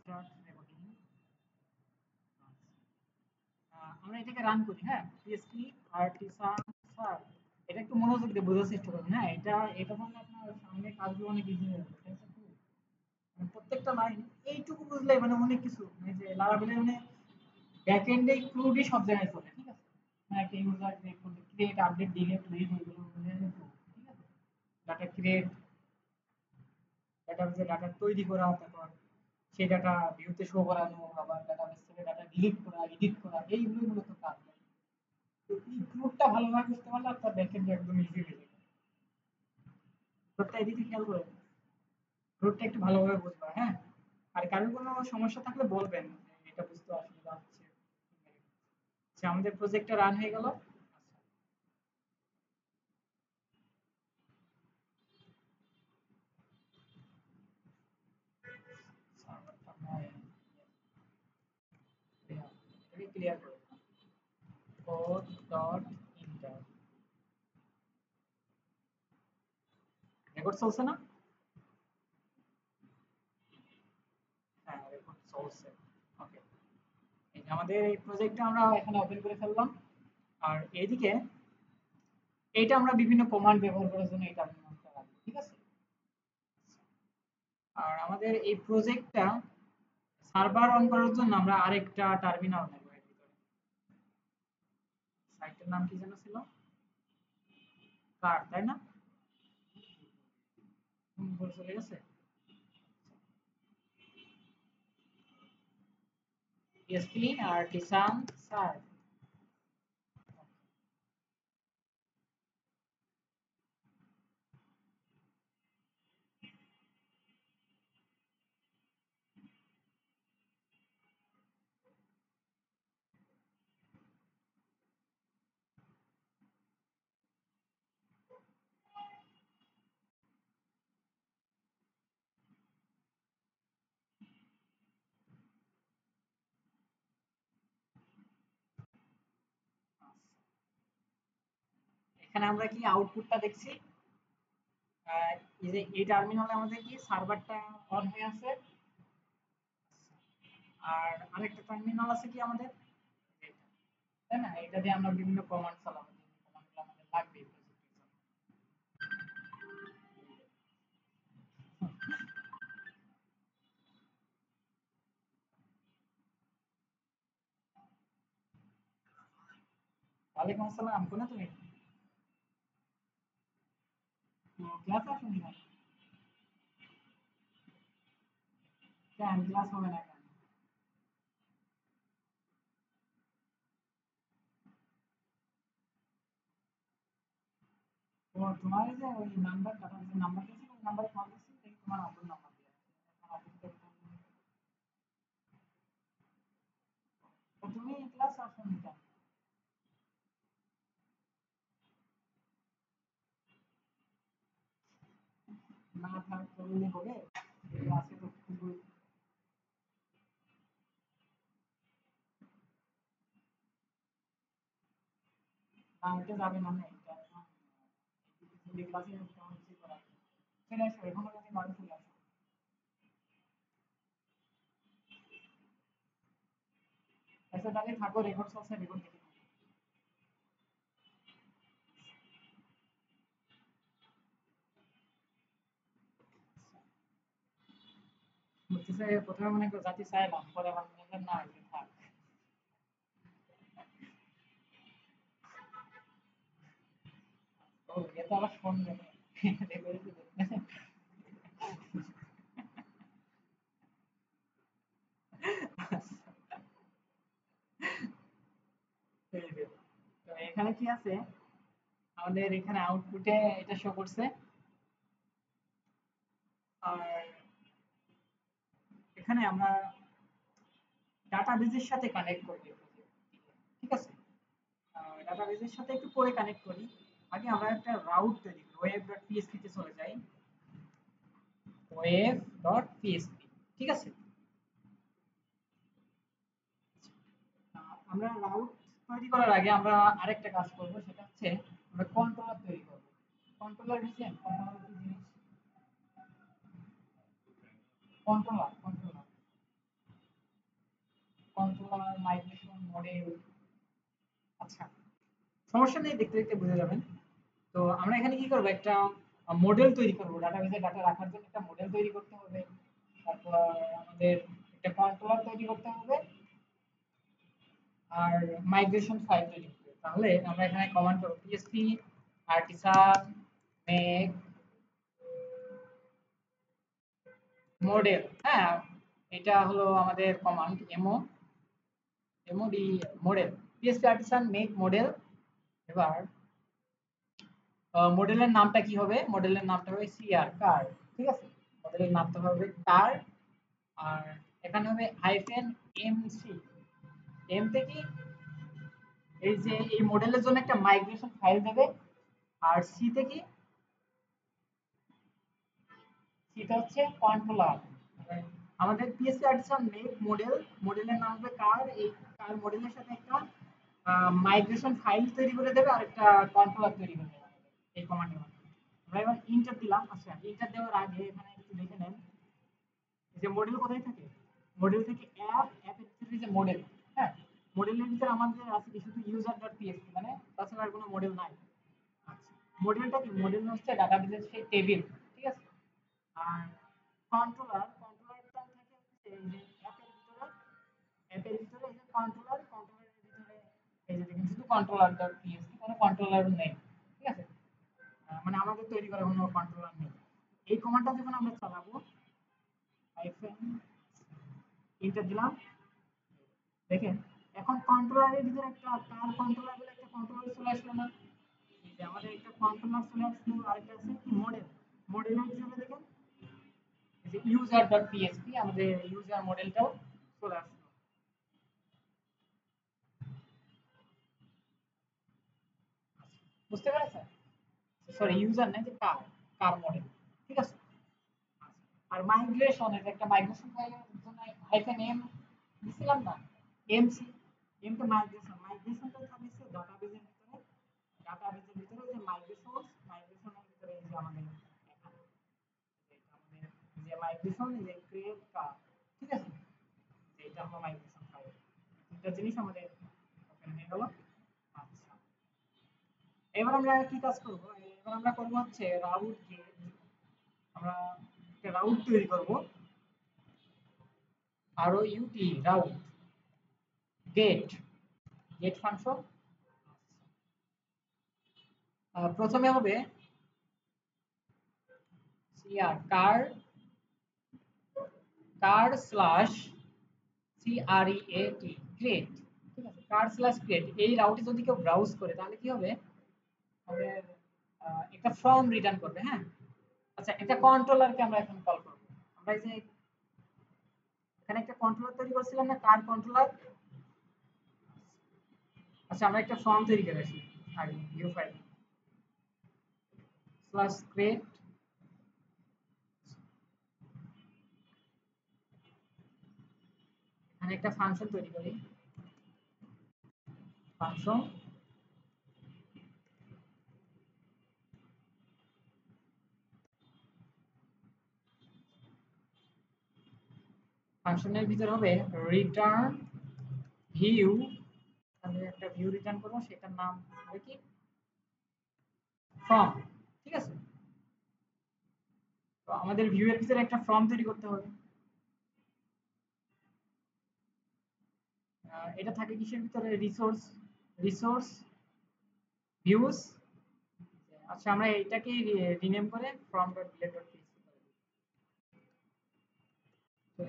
Start recording. আমরা এটাকে run করি। হ্যাঁ, পিএসপি আর্টিসান স্যার, এটা একটু মনোযোগ দিয়ে বোঝার চেষ্টা করুন। হ্যাঁ, এটা মানে আপনার সামনে কাজগুলো অনেক ইজি হয়ে যাবে। ঠিক আছে? মানে প্রত্যেকটা লাইন এইটুকু বুঝলে মানে অনেক কিছু, মানে যে লারাবেলের মানে ব্যাক এন্ডে ইনক্লুডই সব জায়গায় চলে। ঠিক আছে? মানে একটা user create, update, delete, read এগুলো মানে include, ঠিক আছে? ডাটা ক্রিয়েট, ডাটাবেসে ডাটা তৈরি করা, তারপর সেই ডাটা ভিউতে শো করানো, আবার ডাটাবেস থেকে ডাটা ডিলিট করা, এডিট করা, এইগুলোই মূলত কাজ। তো এই ফ্লোটা ভালোভাবে বুঝতে পারলে আপনার ব্যাকএন্ড একদম ইজি হয়ে যাবে। ফ্লোটা এদিকে খেয়াল করে ফ্লোটা একটু ভালোভাবে বুঝবা। হ্যাঁ, আর কারোর কোনো সমস্যা থাকলে বলবেন যে এটা বুঝতে অসুবিধা হচ্ছে। আচ্ছা, আমাদের প্রজেক্টটা রান হয়ে গেল। সার্ভারটা নয়, এটাকে ক্লিয়ার করে কোড ডট ইন্টার রেকর্ড চলছে না? হ্যাঁ, রেকর্ড চলছে। ওকে, এই যে আমাদের এই প্রজেক্টটা আমরা এখানে ওপেন করে ফেললাম। আর এইদিকে এইটা আমরা বিভিন্ন কমান্ড ব্যবহার করার জন্য এই টার্মিনালটা রাখবো। ঠিক আছে? আর আমাদের এই প্রজেক্টটা সার্ভার অন করার জন্য আমরা আরেকটা টার্মিনাল নেব এর ভিতরে। সাইটের নাম কি যেন ছিল? কার, তাই না? উপরে চলে গেছে। PSP artisan serve। এখানে আমরা কি আউটপুটটা দেখছি? এই যে এই টার্মিনালে আমাদের কি সার্ভারটা অন হয়ে আছে। আর আরেকটা টার্মিনাল আছে কি আমাদের, এটা, তাই না? এটা দিয়ে আমরা বিভিন্ন কমান্ড চালাবো, যে কমান্ডগুলো আমাদের লাগবে এই প্রজেক্টের জন্য। ওয়ালাইকুম আসসালাম, কোনে তুমি? ক্লাস আসুনি কেন? কেন ক্লাস হবে না কেন? তো তোমার এই যে ওই নাম্বার, ডাটা যে নাম্বার দিয়েছিল ওই নাম্বারে কল দিচ্ছি, দেখি তোমার আপন নাম্বার দিয়ে এখন আপনি তো তো তুমি ক্লাস আসুনি কেন? না থাক করলে হবে? ক্লাসে তো খুব না, এটা যাবে না, না এটা এখন ক্লাসে তেমন কিছু করার নেই। চলে আসো, এখনো যদি পারো চলে আসো। আচ্ছা তাহলে থাকো, রেকর্ড চলছে, রেকর্ড দেখে নাও। বলতেছে প্রথমে মনে করো জাতি চাইলাম, পরে আমার মনে হলো না এটা থাক। ও এটা আবার শুনবে না। রেকর্ড দেখবে। এই যে, তো এখানে কি আছে, আমাদের এখানে আউটপুটে এটা শো করছে। আর এখানে আমরা ডাটাবেজের সাথে কানেক্ট করব এই project। ঠিক আছে? ডাটাবেজের সাথে একটু পরে কানেক্ট করি। আগে আমরা একটা রাউট তৈরি করি, web.php তে চলে যাই। web.php, ঠিক আছে? আমরা রাউট তৈরি করার আগে আমরা আরেকটা কাজ করব, সেটা হচ্ছে আমরা কন্ট্রোলার তৈরি করব। কন্ট্রোলার বুঝছেন? কন্ট্রোলার কি জিনিস? Controller, controller migration model. আচ্ছা, সমস্যা নেই, দেখতে দেখতে বুঝে যাবেন। তো আমরা এখানে কি করব, একটা মডেল তৈরি করব, ডাটাবেজে ডাটা রাখার জন্য একটা মডেল তৈরি করতে হবে। তারপর আমাদের একটা কন্ট্রোলার তৈরি করতে হবে আর মাইগ্রেশন ফাইল তৈরি করতে হবে। তাহলে আমরা এখানে কমান্ড করব পিএসপি আর্টিসান মেক মডেল। হ্যাঁ, এটা হলো আমাদের command MOD model, PSP artisan make model. এবার মডেলের নামটা কি হবে, মডেলের নামটা হবে সিআর কার। ঠিক আছে, মডেলের নামটা হবে কার। আর এখানে হবে হাইফেন এমসি। এম থেকে এই যে এই মডেলের জন্য একটা মাইগ্রেশন ফাইল দেবে। আর সি থেকে সেটা হচ্ছে কন্ট্রোলার। আমাদের পিএসপি আর্টিসান মেক মডেল, মডেলের নাম হবে কার। এই কার মডেলের সাথে একটা মাইগ্রেশন ফাইল তৈরি করে দেবে আর একটা কন্ট্রোলার তৈরি করে দেবে এই কমান্ডের মাধ্যমে। আমরা এবার ইন্টার দিলাম। আচ্ছা, ইন্টার দেওয়ার আগে এখানে একটু দেখে নেন যে মডেল কোথায় থাকে। মডেল থেকে অ্যাপের ভিতরে যে মডেল, হ্যাঁ, মডেলের ভিতরে আমাদের আছে কি শুধু user.php, মানে তাছাড়া আর কোনো মডেল নাই। আচ্ছা, মডেলটা কি, মডেল হচ্ছে ডাটাবেসের সেই টেবিল। ঠিক আছে। আর কন্ট্রোলারটা থাকে হচ্ছে এই যে অ্যাপের ভিতরে এই যে কন্ট্রোলারের ভিতরে এই যে দেখেন শুধু কন্ট্রোলার.php, কোনো কন্ট্রোলার নেই। ঠিক আছে, মানে আমাদের তৈরি করা কোনো কন্ট্রোলার নেই। এই কমান্ডটা যখন আমরা চালাবো, হাইফেন ইন্টার দিলাম, দেখেন এখন কন্ট্রোলারের ভিতরে একটা কার কন্ট্রোলার বলে একটা কন্ট্রোলার চলে আসলো না। এই যে আমাদের একটা কন্ট্রোলার চলে আসলো, আরেকটা আছে কি মডেল। মডেলের ভিতরে দেখেন এই যে user.php, আমাদের ইউজার মডেলটাও চলে আসলো। বুঝতে পেরেছেন? সরি, ইউজার না, যে কার, কার মডেল। ঠিক আছে। আর মাইগ্রেশন, এটা একটা মাইগ্রেশন ফাইলের জন্য হাইফেন এম দিছিলাম না, এমসি। এম তো মাইগ্রেশন, মাইগ্রেশনটা থাকছে ডাটাবেজের ভিতরে। ডাটাবেজের ভিতরে যে মাইগ্রেশনের ভিতরে এই যে আমাদের এখানে আমাদের যে মাইগ্রেশন, এই যে ক্রিয়েট কার। ঠিক আছে, এটা হলো মাইগ্রেশন ফাইল। তিনটা জিনিস আমাদের ওখানে হয়ে গেল। আচ্ছা, এবার আমরা কি কাজ করব, এবার আমরা করব হচ্ছে রাউট গেট। আমরা একটা রাউট তৈরি করব, আর ও ইউটি রাউট গেট, গেট ফাংশন। প্রথমে হবে C R car, car slash CREAT create. ঠিক আছে, কার স্ল্যাশ ক্রিয়েট। এই রাউটে যদি কেউ ব্রাউজ করে তাহলে কি হবে, আমাদের একটা ফর্ম রিটার্ন করবে। হ্যাঁ, আচ্ছা, একটা কন্ট্রোলারকে আমরা এখন কল করব। আমরা এই যে এখানে একটা কন্ট্রোলার তৈরি করছিলাম না, কার কন্ট্রোলার। আচ্ছা, আমরা একটা ফর্ম তৈরি করে আসি আগে, ভিউ ফাইল স্ল্যাশ ক্রিয়েট। এখানে একটা ফাংশন তৈরি করি, ফাংশন। ফাংশনের ভিতর হবে রিটার্ন ভিউ। আমি একটা ভিউ রিটার্ন করব, সেটার নাম হবে কি ফর্ম। ঠিক আছে, তো আমাদের ভিউ এর ভিতরে একটা ফর্ম তৈরি করতে হবে। এটা থাকে কিসের ভিতরে, রিসোর্স, রিসোর্স ভিউজ। আচ্ছা, আমরা এটাকে রিনেম করে form dot blade dot PSP করে দিই,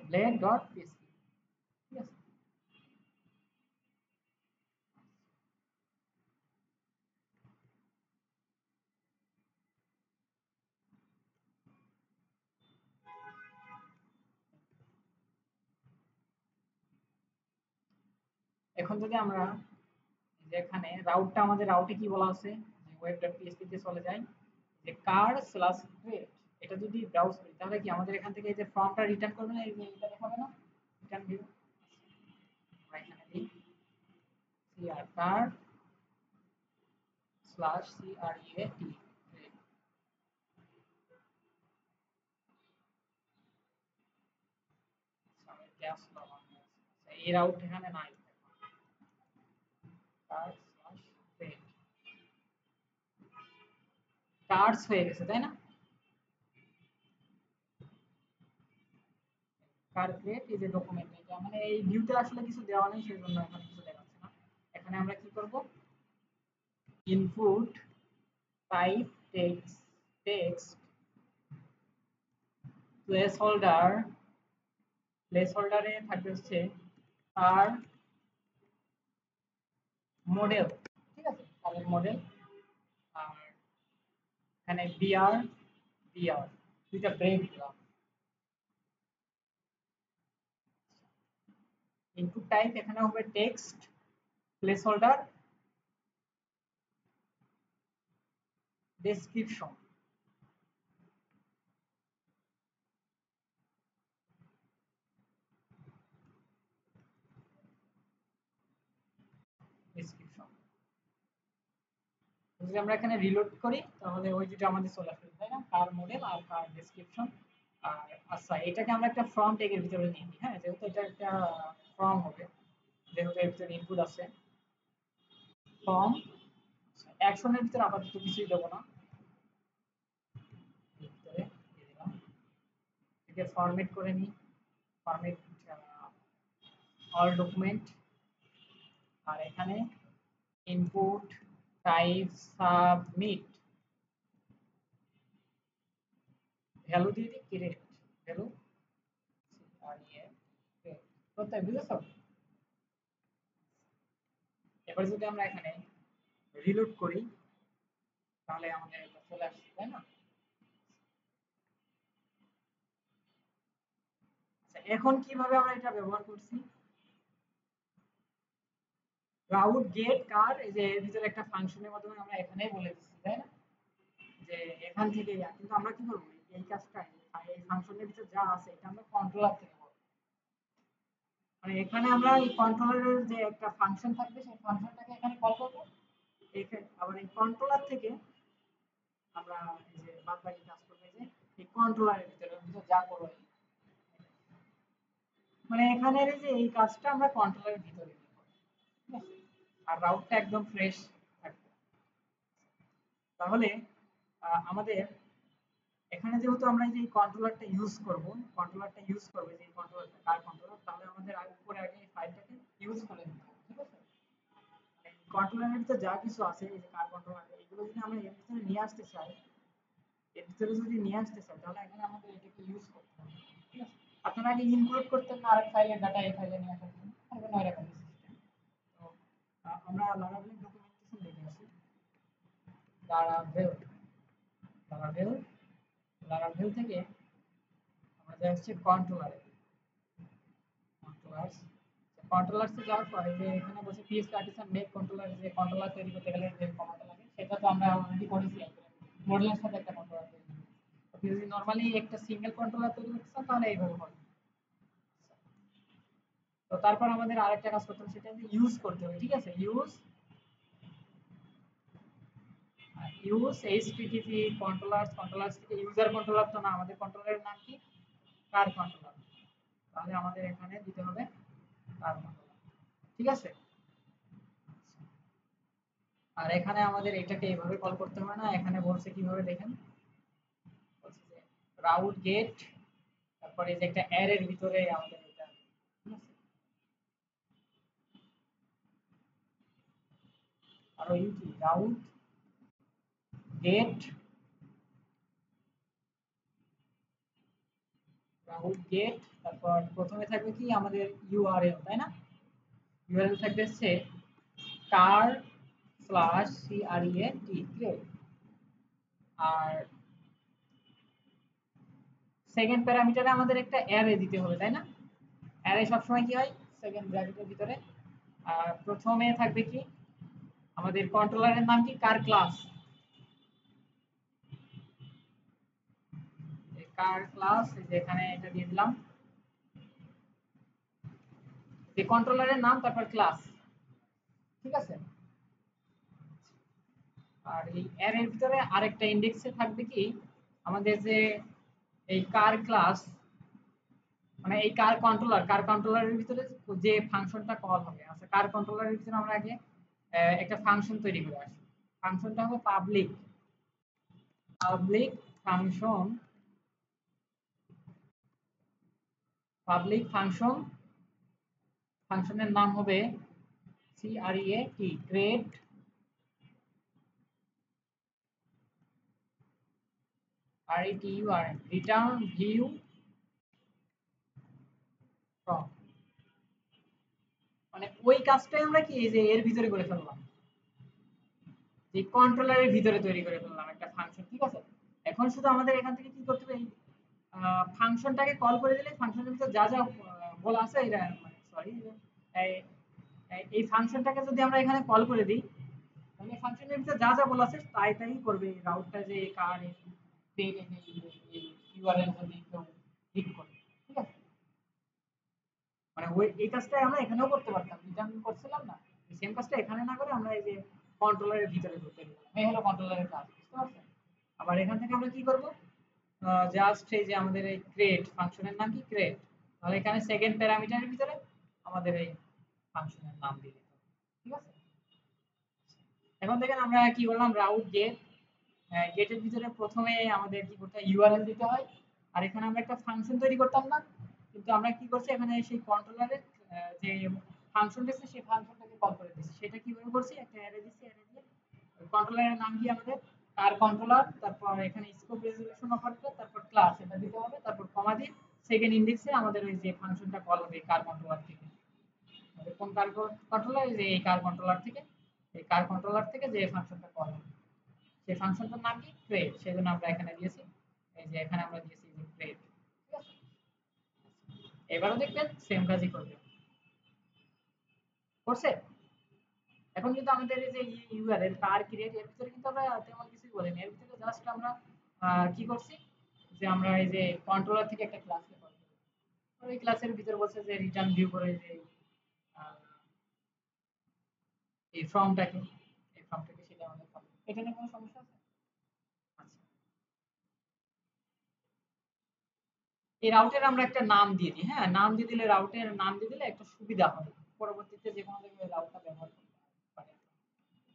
ব্লেড ডট পিএসপি। ঠিক আছে, এখন যদি আমরা যে এখানে রাউটটা, আমাদের রাউটে কি বলা আছে, যে ওয়েব ডট পিএসপি তে চলে যাই, যে কার স্ল্যাশ ক্রিয়েট, এটা যদি ব্রাউজ করি তাহলে কি আমাদের এখান থেকে এই যে ফর্মটা রিটার্ন করবে না, এই যে এটা দেখাবে না, রিটার্ন ভিউ। আমরা এখানে দিই সিআর কার স্ল্যাশ CREAT। এই রাউট এখানে নাই। কার্ড স্ল্যাশ ক্রিয়েট কার্ডস হয়ে গেছে তাই না? কার ক্রিয়েট এই যে ডকুমেন্ট এটা মানে এই ভিউতে আসলে কিছু দেওয়া নেই সেজন্য এখানে কিছু দেখাচ্ছে না। এখানে আমরা কি করব ইনপুট টাইপ টেক্সট প্লেস হোল্ডারে থাকবে হচ্ছে কার মডেল, ঠিক আছে কারের মডেল। আর এখানে বিআর দুইটা ব্রেক দিলাম। ইনপুট টাইপ এখানে হবে text place holder description. Description যদি আমরা এখানে রিলোড করি তাহলে ওই যেটা আমাদের চলে আসবে তাই না, কার মডেল আর কার ডেসক্রিপশন। আর আচ্ছা এটাকে আমরা একটা ফর্ম ট্যাগের ভিতরে নিয়ে নিই, হ্যাঁ যেহেতু এটা একটা ফর্ম হবে, যেহেতু এর ভিতরে ইনপুট আছে ফর্ম। অ্যাকশনের ভিতরে আপাতত কিছুই দেবো না, এর ভিতরে দিয়ে দিলাম। এটাকে ফরম্যাট করে নিই, ফরম্যাট অল ডকুমেন্ট। আর এখানে ইনপুট টাইপ সাবমিট ভ্যালু দিয়ে দিই ক্রিয়েট ভ্যালু আর কোথায় বুঝেছো? এবার যদি আমরা এখানে রিলোড করি তাহলে আমাদের এটা চলে আসছে তাই না? আচ্ছা এখন কিভাবে আমরা এটা ব্যবহার করছি, রাউট গেট কার এই যে এর ভিতরে একটা ফাংশনের মাধ্যমে আমরা এখানেই বলে দিচ্ছি তাই না, যে এখান থেকে কিন্তু আমরা কি করব এই কাজটা এই ফাংশনের ভিতরে যা আছে এটা আমরা কন্ট্রোলার থেকে করব। মানে এখানে আমরা এই কন্ট্রোলারের যে একটা ফাংশন থাকবে সেই ফাংশনটাকে এখানে কল করব, এখানে আবার এই কন্ট্রোলার থেকে আমরা এই যে বাদবাকি কাজ করবে যে এই কন্ট্রোলারের ভিতরে যা করব, মানে এখানে এই যে এই কাজটা আমরা কন্ট্রোলারের ভিতরে করব, ঠিক আছে? আর রাউটটা একদম ফ্রেশ থাকবে। তাহলে আমাদের এখানে যেহেতু আমরা যে কন্ট্রোলারটা ইউজ করব যে কন্ট্রোলারটা কার কন্ট্রোলার, তাহলে আমাদের উপরে আগে এই ফাইলটাকে ইউজ করে নিতে হবে, ঠিক আছে? কন্ট্রোলারের ভিতরে যা কিছু আছে এই যে কার কন্ট্রোলার এগুলো যদি আমরা এর ভিতরে নিয়ে আসতে চাই, তাহলে এখানে আমাদের এটাকে ইউজ করতে হবে, ঠিক আছে? আপনারা আগে ইনক্লুড করতেন না আরেক ফাইলের ডাটা এই ফাইলে নিয়ে আসার জন্য, এখন এরকম সিস্টেম। তো আমরা লারাভেল ডকুমেন্টেশন দেখে আসি। লারাভেল লারাভেল লারাভেল থেকে আমরা যাই হচ্ছে কন্ট্রোলারে, কন্ট্রোলার্স। কন্ট্রোলার্সে যাওয়ার পরে যে এখানে বলছে পিএস পার্টিশন মেক কন্ট্রোলার, যে কন্ট্রোলার তৈরি করতে গেলে যে কমান্ডটা লাগে সেটা তো আমরা অলরেডি করেছি মডেলের সাথে একটা কন্ট্রোলার তৈরি করি। আপনি যদি নরমালি একটা সিঙ্গেল কন্ট্রোলার তৈরি করতে চান তাহলে এইভাবে হবে। তো তারপর আমাদের আরেকটা কাজ করতে হবে, সেটা ইউজ করতে হবে, ঠিক আছে? ইউজ এইচটিটিপি কন্ট্রোলার্স থেকে ইউজার কন্ট্রোলার তো না, আমাদের কন্ট্রোলারের নাম কি কার কন্ট্রোলার, তাহলে আমাদের এখানে দিতে হবে কার কন্ট্রোলার, ঠিক আছে? আর এখানে আমাদের এটাকে এইভাবে কল করতে হবে না, এখানে বলছে কিভাবে দেখেন, বলছে যে রাউট গেট, তারপরে এই যে একটা অ্যারের ভিতরে আমাদের এটা, ঠিক আছে? আর ওই কি গেট রাউট গেট তারপর প্রথমে থাকবে কি আমাদের ইউআরএল তাই না, ইউআরএল থাকবে হচ্ছে কার স্ল্যাশ সিআরইএটি ক্রিয়েট। আর সেকেন্ড প্যারামিটারে আমাদের একটা অ্যারে দিতে হবে তাই না, অ্যারে সবসময় কি হয় সেকেন্ড ব্র্যাকেটের ভিতরে। আর প্রথমে থাকবে কি আমাদের কন্ট্রোলারের নাম কি কার ক্লাস, কার ক্লাস যেখানে এটা দিয়ে দিলাম যে কন্ট্রোলারের নাম তারপর ক্লাস, ঠিক আছে? আর এই অ্যারের ভিতরে আরেকটা ইন্ডেক্সে থাকবে কি আমাদের যে এই কার ক্লাস, মানে এই কার কন্ট্রোলারের ভিতরে যে ফাংশনটা কল হবে, আচ্ছা কার কন্ট্রোলারের ভিতরে আমরা আগে একটা ফাংশন তৈরি করে আসি। ফাংশনটা হবে public public function public function ফাংশনের নাম হবে create return view from, মানে ওই কাজটাই আমরা কি এই যে এর ভিতরে করে ফেললাম, যে কন্ট্রোলারের ভিতরে তৈরি করে ফেললাম একটা ফাংশন, ঠিক আছে। এখন শুধু আমাদের এখান থেকে কি করতে হবে, ফাংশনটাকে কল করে দিলে ফাংশনের ভিতরে যা যা বলা আছে এটা, সরি, এই ফাংশনটাকে যদি আমরা এখানে কল করে দিই, তাহলে ফাংশনের ভিতরে যা যা বলা আছে তাই তাই করবে এই রাউটটা, যে কার পেজ এই ইউআরএল যদি কেউ ক্লিক করে, ঠিক আছে। মানে ওই এই কাজটা আমরা এখানেও করতে পারতাম, রিটার্ন করছিলাম না, সেম কাজটা এখানে না করে আমরা এই যে কন্ট্রোলারের ভিতরে করতে দিলাম, এই হলো কন্ট্রোলারের কাজ, বুঝতে পারছেন। আবার এখান থেকে আমরা কি করব, জাস্ট এই যে আমাদের এই ক্রিয়েট ফাংশনের নাম কি ক্রিয়েট, তাহলে এখানে সেকেন্ড প্যারামিটারের ভিতরে আমাদের এই ফাংশনের নাম দিয়ে দিতে হবে, ঠিক আছে। এখন দেখেন আমরা কি করলাম, রাউট গেট, গেটের ভিতরে প্রথমে আমাদের কি করতে হয়, ইউআরএল দিতে হয়, আর এখানে আমরা একটা ফাংশন তৈরি করতাম না, কিন্তু আমরা কি করছি এখানে সেই কন্ট্রোলারের যে ফাংশন দিচ্ছে সেই ফাংশনটাকে কল করে দিচ্ছি। সেটা কিভাবে করছি, একটা অ্যারে দিচ্ছি, অ্যারে দিয়ে কন্ট্রোলারের নাম কি আমাদের কার কন্ট্রোলার, তারপর এখানে স্কোপ রেজোলিউশন অপারেটর, তারপর ক্লাস এটা দিতে হবে, তারপর কমা দিয়ে সেকেন্ড ইন্ডেক্সে আমাদের ওই যে ফাংশনটা কল হবে কার কন্ট্রোলার থেকে, কোন কার কন্ট্রোলার, যে এই কার কন্ট্রোলার থেকে, এই কার কন্ট্রোলার থেকে যে ফাংশনটা কল হবে সেই ফাংশনটার নাম কি ক্রিয়েট, সেজন্য আমরা এখানে দিয়েছি, এই যে এখানে আমরা দিয়েছি যে ক্রিয়েট, ঠিক আছে। এবারও দেখবেন সেম কাজই করবে, করছে। এখন কিন্তু আমাদের এই যে ইউআরএল কার ক্রিয়েট এর ভিতরে কিন্তু আমরা তেমন কিছুই বলিনি, এর ভিতরে জাস্ট আমরা কি করছি, যে আমরা এই যে কন্ট্রোলার থেকে একটা ক্লাস কল করি, ওই ক্লাসের ভিতরে বলছে যে রিটার্ন ভিউ করে যে আহ, এই ফর্মটাকে, এই ফর্মটাকে সেটা আমাদের কল, এটা নিয়ে কোনো সমস্যা আছে? আচ্ছা, এই রাউটের আমরা একটা নাম দিয়ে দিই, হ্যাঁ, নাম দিয়ে দিলে, রাউটের নাম দিয়ে দিলে একটা সুবিধা হয়, পরবর্তীতে যে কোনো জায়গায় রাউটটা ব্যবহার করতে পারে।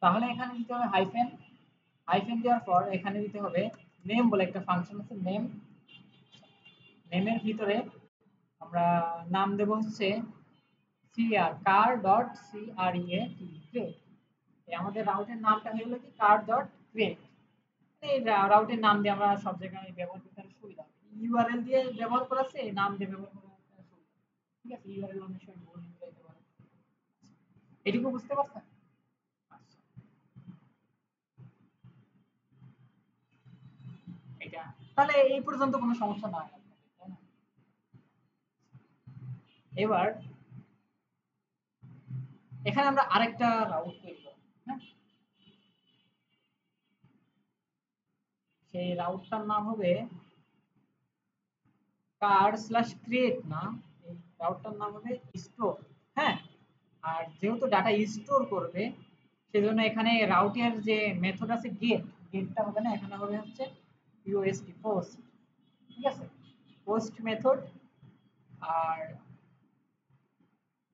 তাহলে এখানে দিতে হবে হাইফেন, হাইফেন দেওয়ার পর এখানে দিতে হবে নেম বলে একটা ফাংশন আছে, নেম, নেমের ভিতরে আমরা নাম দেব হচ্ছে car ডট create, এই আমাদের রাউটের নামটা হয়ে গেল কি car ডট create, এই রাউটের নাম দিয়ে আমরা সব জায়গায় ব্যবহার করতে সুবিধা হবে, ইউআরএল দিয়ে ব্যবহার করাছে, নাম দিয়ে ব্যবহার করা সুবিধা, ঠিক আছে। ইউআরএল অনেক সময় ভুল হয়ে যেতে পারে, এটুকু বুঝতে পারছেন? আচ্ছা, এটা তাহলে এই পর্যন্ত কোনো সমস্যা না হয় আপনাদের, তাই না? এবার এখানে আমরা আরেকটা রাউট তৈরি করব, হ্যাঁ, সেই রাউটটার নাম হবে কার স্ল্যাশ ক্রিয়েট না, এই রাউটটার নাম হবে স্টোর, হ্যাঁ। আর যেহেতু ডাটা স্টোর করবে সেজন্য এখানে রাউটের যে মেথড আছে গেট, গেটটা হবে না, এখানে হবে হচ্ছে ইউএসটি পোস্ট, ঠিক আছে, পোস্ট মেথড। আর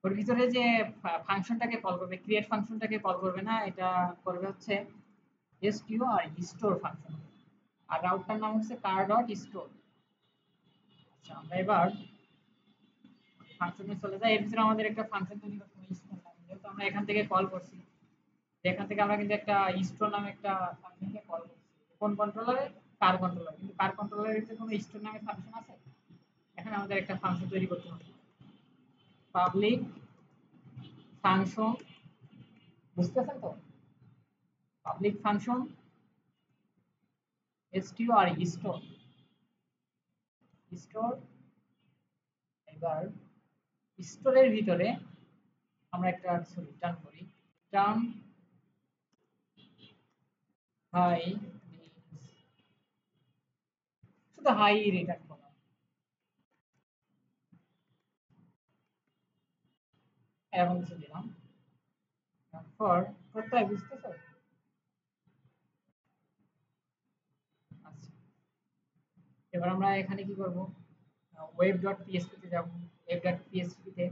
ওর ভিতরে যে ফাংশনটাকে কল করবে, ক্রিয়েট ফাংশনটাকে কল করবে না, এটা করবে হচ্ছে এসটিও আর স্টোর ফাংশন, আর রাউটটার নাম হচ্ছে কার ডট স্টোর। আচ্ছা, আমরা এবার ফাংশনে চলে যাই, এর ভিতরে আমাদের একটা ফাংশন তৈরি করতে হবে স্টোর নামে, যেহেতু আমরা এখান থেকে কল করছি, এখান থেকে আমরা কিন্তু একটা স্টোর নামে একটা ফাংশনকে কল করছি, কোন কন্ট্রোলারে, কার কন্ট্রোলার, কিন্তু কার কন্ট্রোলারের ভিতরে কোনো স্টোর নামে ফাংশন আছে, এখানে আমাদের একটা ফাংশন তৈরি করতে হবে, পাবলিক ফাংশন, বুঝতেছেন তো, public function str store, store. এবার স্টোরের ভিতরে আমরা একটা রিটার্ন করি, রিটার্ন হাই, শুধু হাই রিটার্ন করলাম, এরকম কিছু দিলাম, তারপর কোথায় বুঝতেছো? আচ্ছা, এবার আমরা এখানে কি করব, ওয়েব ডট পিএসপি তে যাব, ওয়েব ডট পিএসপি তে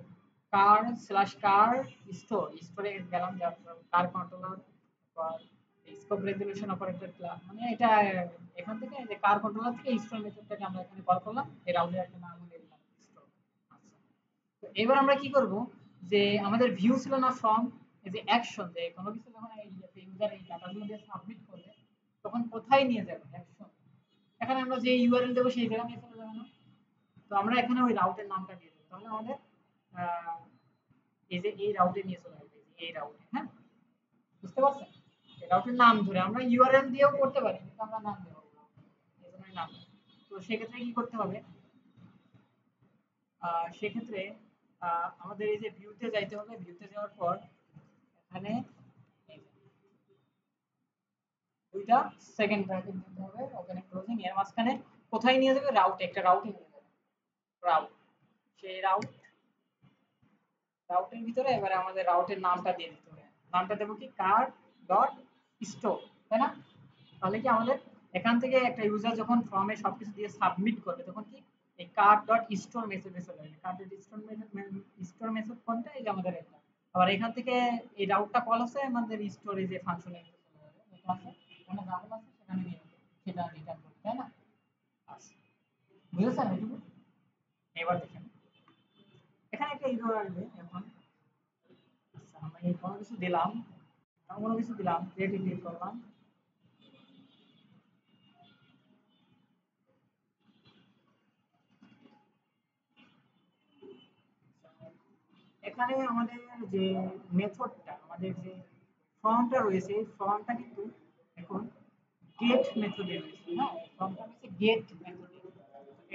কার স্ল্যাশ কার স্টোর, স্টোরে গেলাম, যার কার কন্ট্রোলার বা স্কোপ রেজলিউশন অপারেটর ক্লাস, মানে এটা এখান থেকে যে কার কন্ট্রোলার থেকে স্টোর মেথডটাকে আমরা এখানে কল করলাম, এই রাউটের একটা নাম হলো দিলাম স্টোর। আচ্ছা, তো এবার আমরা কি করব, যে আমাদের ভিউ ছিল না ফর্ম, এই যে অ্যাকশন, যে কোনো কিছু যখন এই ইউজার এই ডাটাগুলো দিয়ে সাবমিট করবে তখন কোথায় নিয়ে যাবে অ্যাকশন, এখানে আমরা যে ইউআরএল দেবো সেই জায়গা নিয়ে চলে যাবে না। তো আমরা এখানে ওই রাউটের নামটা দিয়ে দেবো, তাহলে আমাদের এই যে এই রাউটে নিয়ে চলে আসবে, এই রাউটে। হ্যাঁ, বুঝতে পারছেন? এই রাউটের নাম ধরে আমরা ইউআরএল দিয়েও করতে পারি, কিন্তু আমরা নাম দেবো, এজন্যই নাম। তো সেক্ষেত্রে কি করতে হবে, সেক্ষেত্রে আমাদের এই যে ভিউতে যাইতে হবে, ভিউতে যাওয়ার পর এখানে দুইটা সেকেন্ড ব্র্যাকেট দিতে হবে, ওপেন ক্লোজিং, এর মাঝখানে কোথায় নিয়ে যাবে, রাউটে, একটা রাউটে নিয়ে যাবে, রাউট। সেই রাউটের ভিতরে এবারে আমাদের রাউটের নামটা দিয়ে দিতে হবে, নামটা দেবো কি কার ডট স্টোর, তাই না? তাহলে কি আমাদের এখান থেকে একটা ইউজার যখন ফর্মে সবকিছু দিয়ে সাবমিট করবে তখন কি এই কার ডট স্টোর মেথডে চলে আসবে। কার ডট স্টোর মেথড কোনটা, এই যে আমাদের এটা। আবার এখান থেকে এই রাউটটা কল আছে আমাদের স্টোরেজে ফাংশনে চলে যাবে, যেটা আছে ওখানে রাউট আছে সেখানে নিয়ে যাবে, সেটা রিটার্ন করবে, তাই না? আচ্ছা, বুঝেছেন এটুকু? এবার দেখেন এখানে একটা ইরর আসবে এখন। আচ্ছা, আমরা এই কোনো কিছু দিলাম, কোনো কিছু দিলাম, ক্রিয়েট ক্লিক করলাম। এখানে আমাদের যে মেথডটা, আমাদের যে ফর্মটা রয়েছে, এই ফর্মটা কিন্তু এখন গেট মেথডে রয়েছে। হ্যাঁ, ফর্মটা হচ্ছে গেট মেথডে,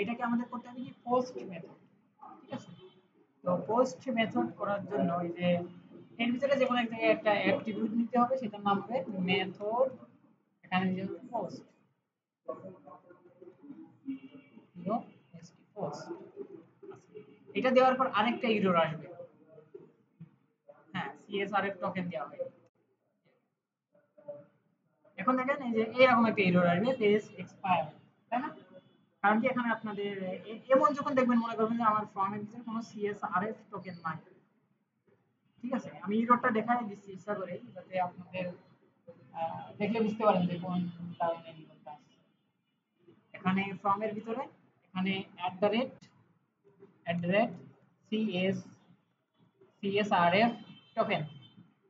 এটাকে আমাদের করতে হবে কি পোস্ট মেথড। ঠিক আছে, তো পোস্ট মেথড করার জন্য ওই যে এর ভিতরে যে কোনো এক জায়গায় একটা অ্যাট্রিবিউট নিতে হবে, সেটার নাম হবে মেথড, এখানে যেহেতু পোস্ট, পোস্ট। এটা দেওয়ার পর আরেকটা এরর আসবে। হ্যাঁ, সিএসআরএফ টোকেন দেওয়া হয়। এখন দেখেন এই যে এরকম একটা এরর আসবে, পেজ এক্সপায়ার, তাই না? কারণ কি এখানে আপনাদের এমন যখন দেখবেন মনে করবেন যে আমার ফর্মের ভিতরে কোনো সিএসআরএফ টোকেন নাই। ঠিক আছে, আমি এররটা দেখাই দিচ্ছি ইচ্ছা করে, যাতে আপনাদের দেখলে বুঝতে পারেন যে কোন কারণে এররটা আসছে। এখানে ফর্মের ভিতরে এখানে @@ সিএস সিএসআরএফ টোকেন,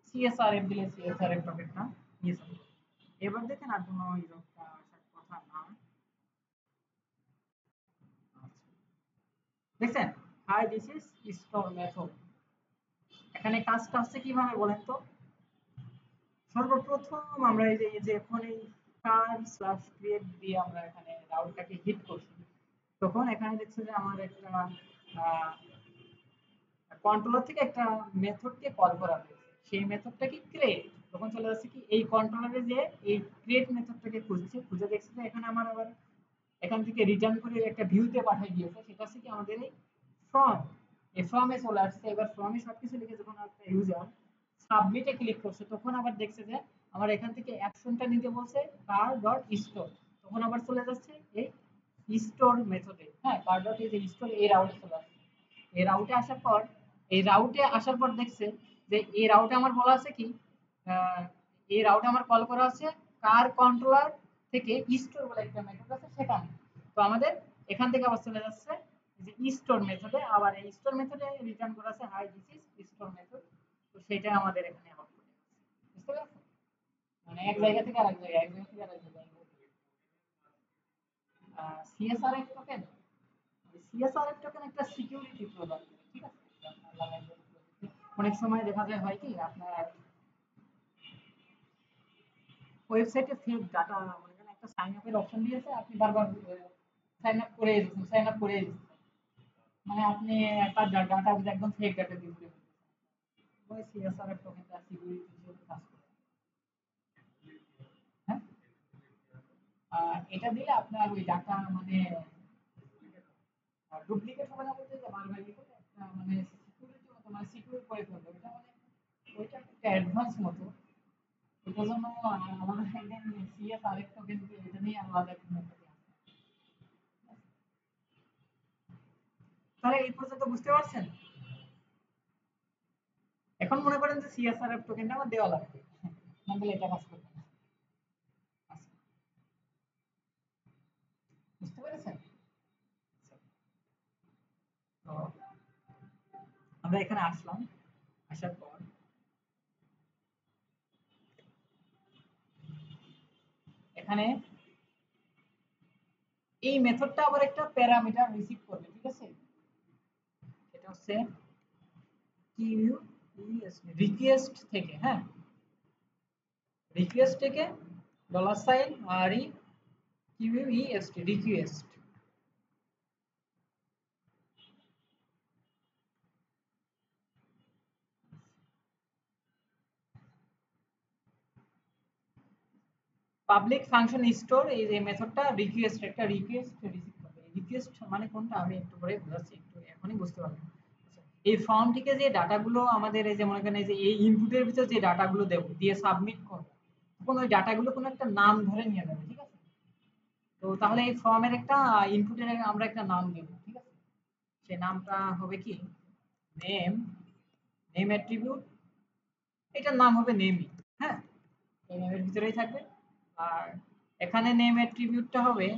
সিএসআরএফ দিলে সিএসআরএফ টোকেনটা নিয়ে যাবে। এবার দেখেন আর কোনো এররটা আসার কথা না। দেখছেন, hi this is store method. এখানে কাজটা হচ্ছে কিভাবে বলেন তো? সর্বপ্রথম আমরা এই যে এখন এই কার স্ল্যাশ ক্রিয়েট দিয়ে আমরা এখানে রাউটটাকে হিট করছি, তখন এখানে দেখছে যে আমার একটা কন্ট্রোলার থেকে একটা মেথডকে কল করা হয়েছে, সেই মেথডটা কি ক্রিয়েট, তখন চলে যাচ্ছে কি এই কন্ট্রোলারে যে এই ক্রিয়েট মেথডটাকে খুঁজছে, খুঁজে দেখছে যে এখানে আমার আবার এখান থেকে রিটার্ন করে একটা ভিউতে পাঠিয়ে দিয়েছে, সেটা হচ্ছে কি আমাদের এই ফর্ম, এই ফর্মে চলে আসছে। এবার ফর্মে সবকিছু লিখে যখন একটা ইউজার সাবমিটে ক্লিক করছে তখন আবার দেখছে যে আমার এখান থেকে অ্যাকশনটা নিতে বলছে কার ডট স্টোর, তখন আবার চলে যাচ্ছে এই স্টোর মেথডে। হ্যাঁ, কার ডট স্টোর এই রাউটে চলে আসছে। এই রাউটে আসার পর দেখছে যে এই রাউটে আমার বলা আছে কি, আহ, এই রাউটে আমার কল করা আছে কার কন্ট্রোলার থেকে স্টোর বলে একটা মেথড আছে সেখানে। তো আমাদের এখান থেকে আবার চলে যাচ্ছে যে স্টোর মেথডে, আবার এই স্টোর মেথডে রিটার্ন করা আছে hi this is store method. তো সেটা আমাদের এখানে আবার করে দিচ্ছে। বুঝতে পারছেন? মানে এক জায়গা থেকে আরেক জায়গায়, এক জায়গা থেকে আরেক জায়গায়। সিএসআরএফ টোকেন, সিএসআরএফ টোকেন একটা সিকিউরিটি প্রদান করে। ঠিক আছে, অনেক সময় দেখা যায় হয় কি আপনার ওয়েবসাইটে ফেক ডাটা, মানে এখানে একটা সাইন আপের অপশন দিয়েছে, আপনি বারবার সাইন আপ করে দিচ্ছেন, মানে আপনি তার ডাটা একদম ফেক ডাটা দিয়ে দিলেন। ওই সিএসআরএফ টোকেনটা সিকিউরিটি হিসেবে কাজ করে। হ্যাঁ, এটা দিলে আপনার ওই ডাটা মানে ডুপ্লিকেট হবে না, বলতে যে বারবার ই করে একটা মানে সিকিউরিটি মতো, মানে সিকিউর করে ফেলবে এটা, মানে ওইটা একটা অ্যাডভান্স মতো। এটার জন্য আমাদের একদম সিএসআরএফ টোকেন এটা নিয়ে আলাদা একটা method আছে। তাহলে এই পর্যন্ত বুঝতে পারছেন? এখন এখন মনে করেন যে সিএসআরএফ টোকেনটা আমার দেওয়া লাগবে, নাহলে এটা কাজ করবে না। আচ্ছা, বুঝতে পেরেছেন? তো আমরা এখানে আসলাম, আসার পর এখানে এই মেথডটা আবার একটা প্যারামিটার রিসিভ করবে, ঠিক আছে? এটা হচ্ছে কিউ রিকোয়েস্ট থেকে, হ্যাঁ, রিকোয়েস্ট থেকে $সাইন R E Q E S T request. Public function store এই যে মেথডটা রিকোয়েস্ট একটা রিকোয়েস্ট রিসিভ করবে। রিকোয়েস্ট মানে কোনটা আমি একটু পরে বোঝাচ্ছি, একটু এখনই বুঝতে পারবেন। আচ্ছা, এই ফর্ম থেকে যে ডাটাগুলো আমাদের এই যে মনে করেন এই যে এই ইনপুটের ভিতর যে ডাটাগুলো দেব দিয়ে সাবমিট করব, তখন ওই ডাটাগুলো কোনো একটা নাম ধরে নিয়ে যাবে, ঠিক আছে? তো তাহলে এই ফর্মের একটা ইনপুটের আমরা একটা নাম দেব, ঠিক আছে? সেই নামটা হবে কি নেম, নেম অ্যাট্রিবিউট, এটার নাম হবে নেমই, হ্যাঁ, এই নেমের ভিতরেই থাকবে। আর এখানে নেম অ্যাট্রিবিউটটা হবে,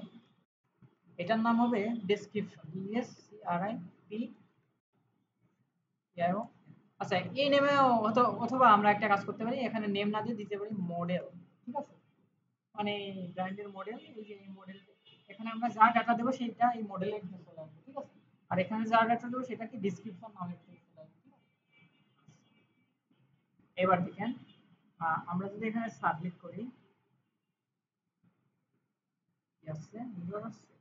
এটার নাম হবে ডেসক্রিপশন, DSCRIP যাই হোক। আচ্ছা, এই নেমে অথবা আমরা একটা কাজ করতে পারি, এখানে নেম না দিয়ে দিতে পারি মডেল, ঠিক আছে? মানে ব্র্যান্ডের মডেল, এই যে এই মডেল, এখানে আমরা যা ডাটা দেবো সেটা এই মডেলের ভিতরে চলে আসবে, ঠিক আছে? আর এখানে যা ডাটা দেবো সেটা কি ডেসক্রিপশন নামের ভিতরে চলে আসবে, ঠিক আছে? এবার দেখেন, আমরা যদি এখানে সাবমিট করি, কি আসছে, ইউজার আসছে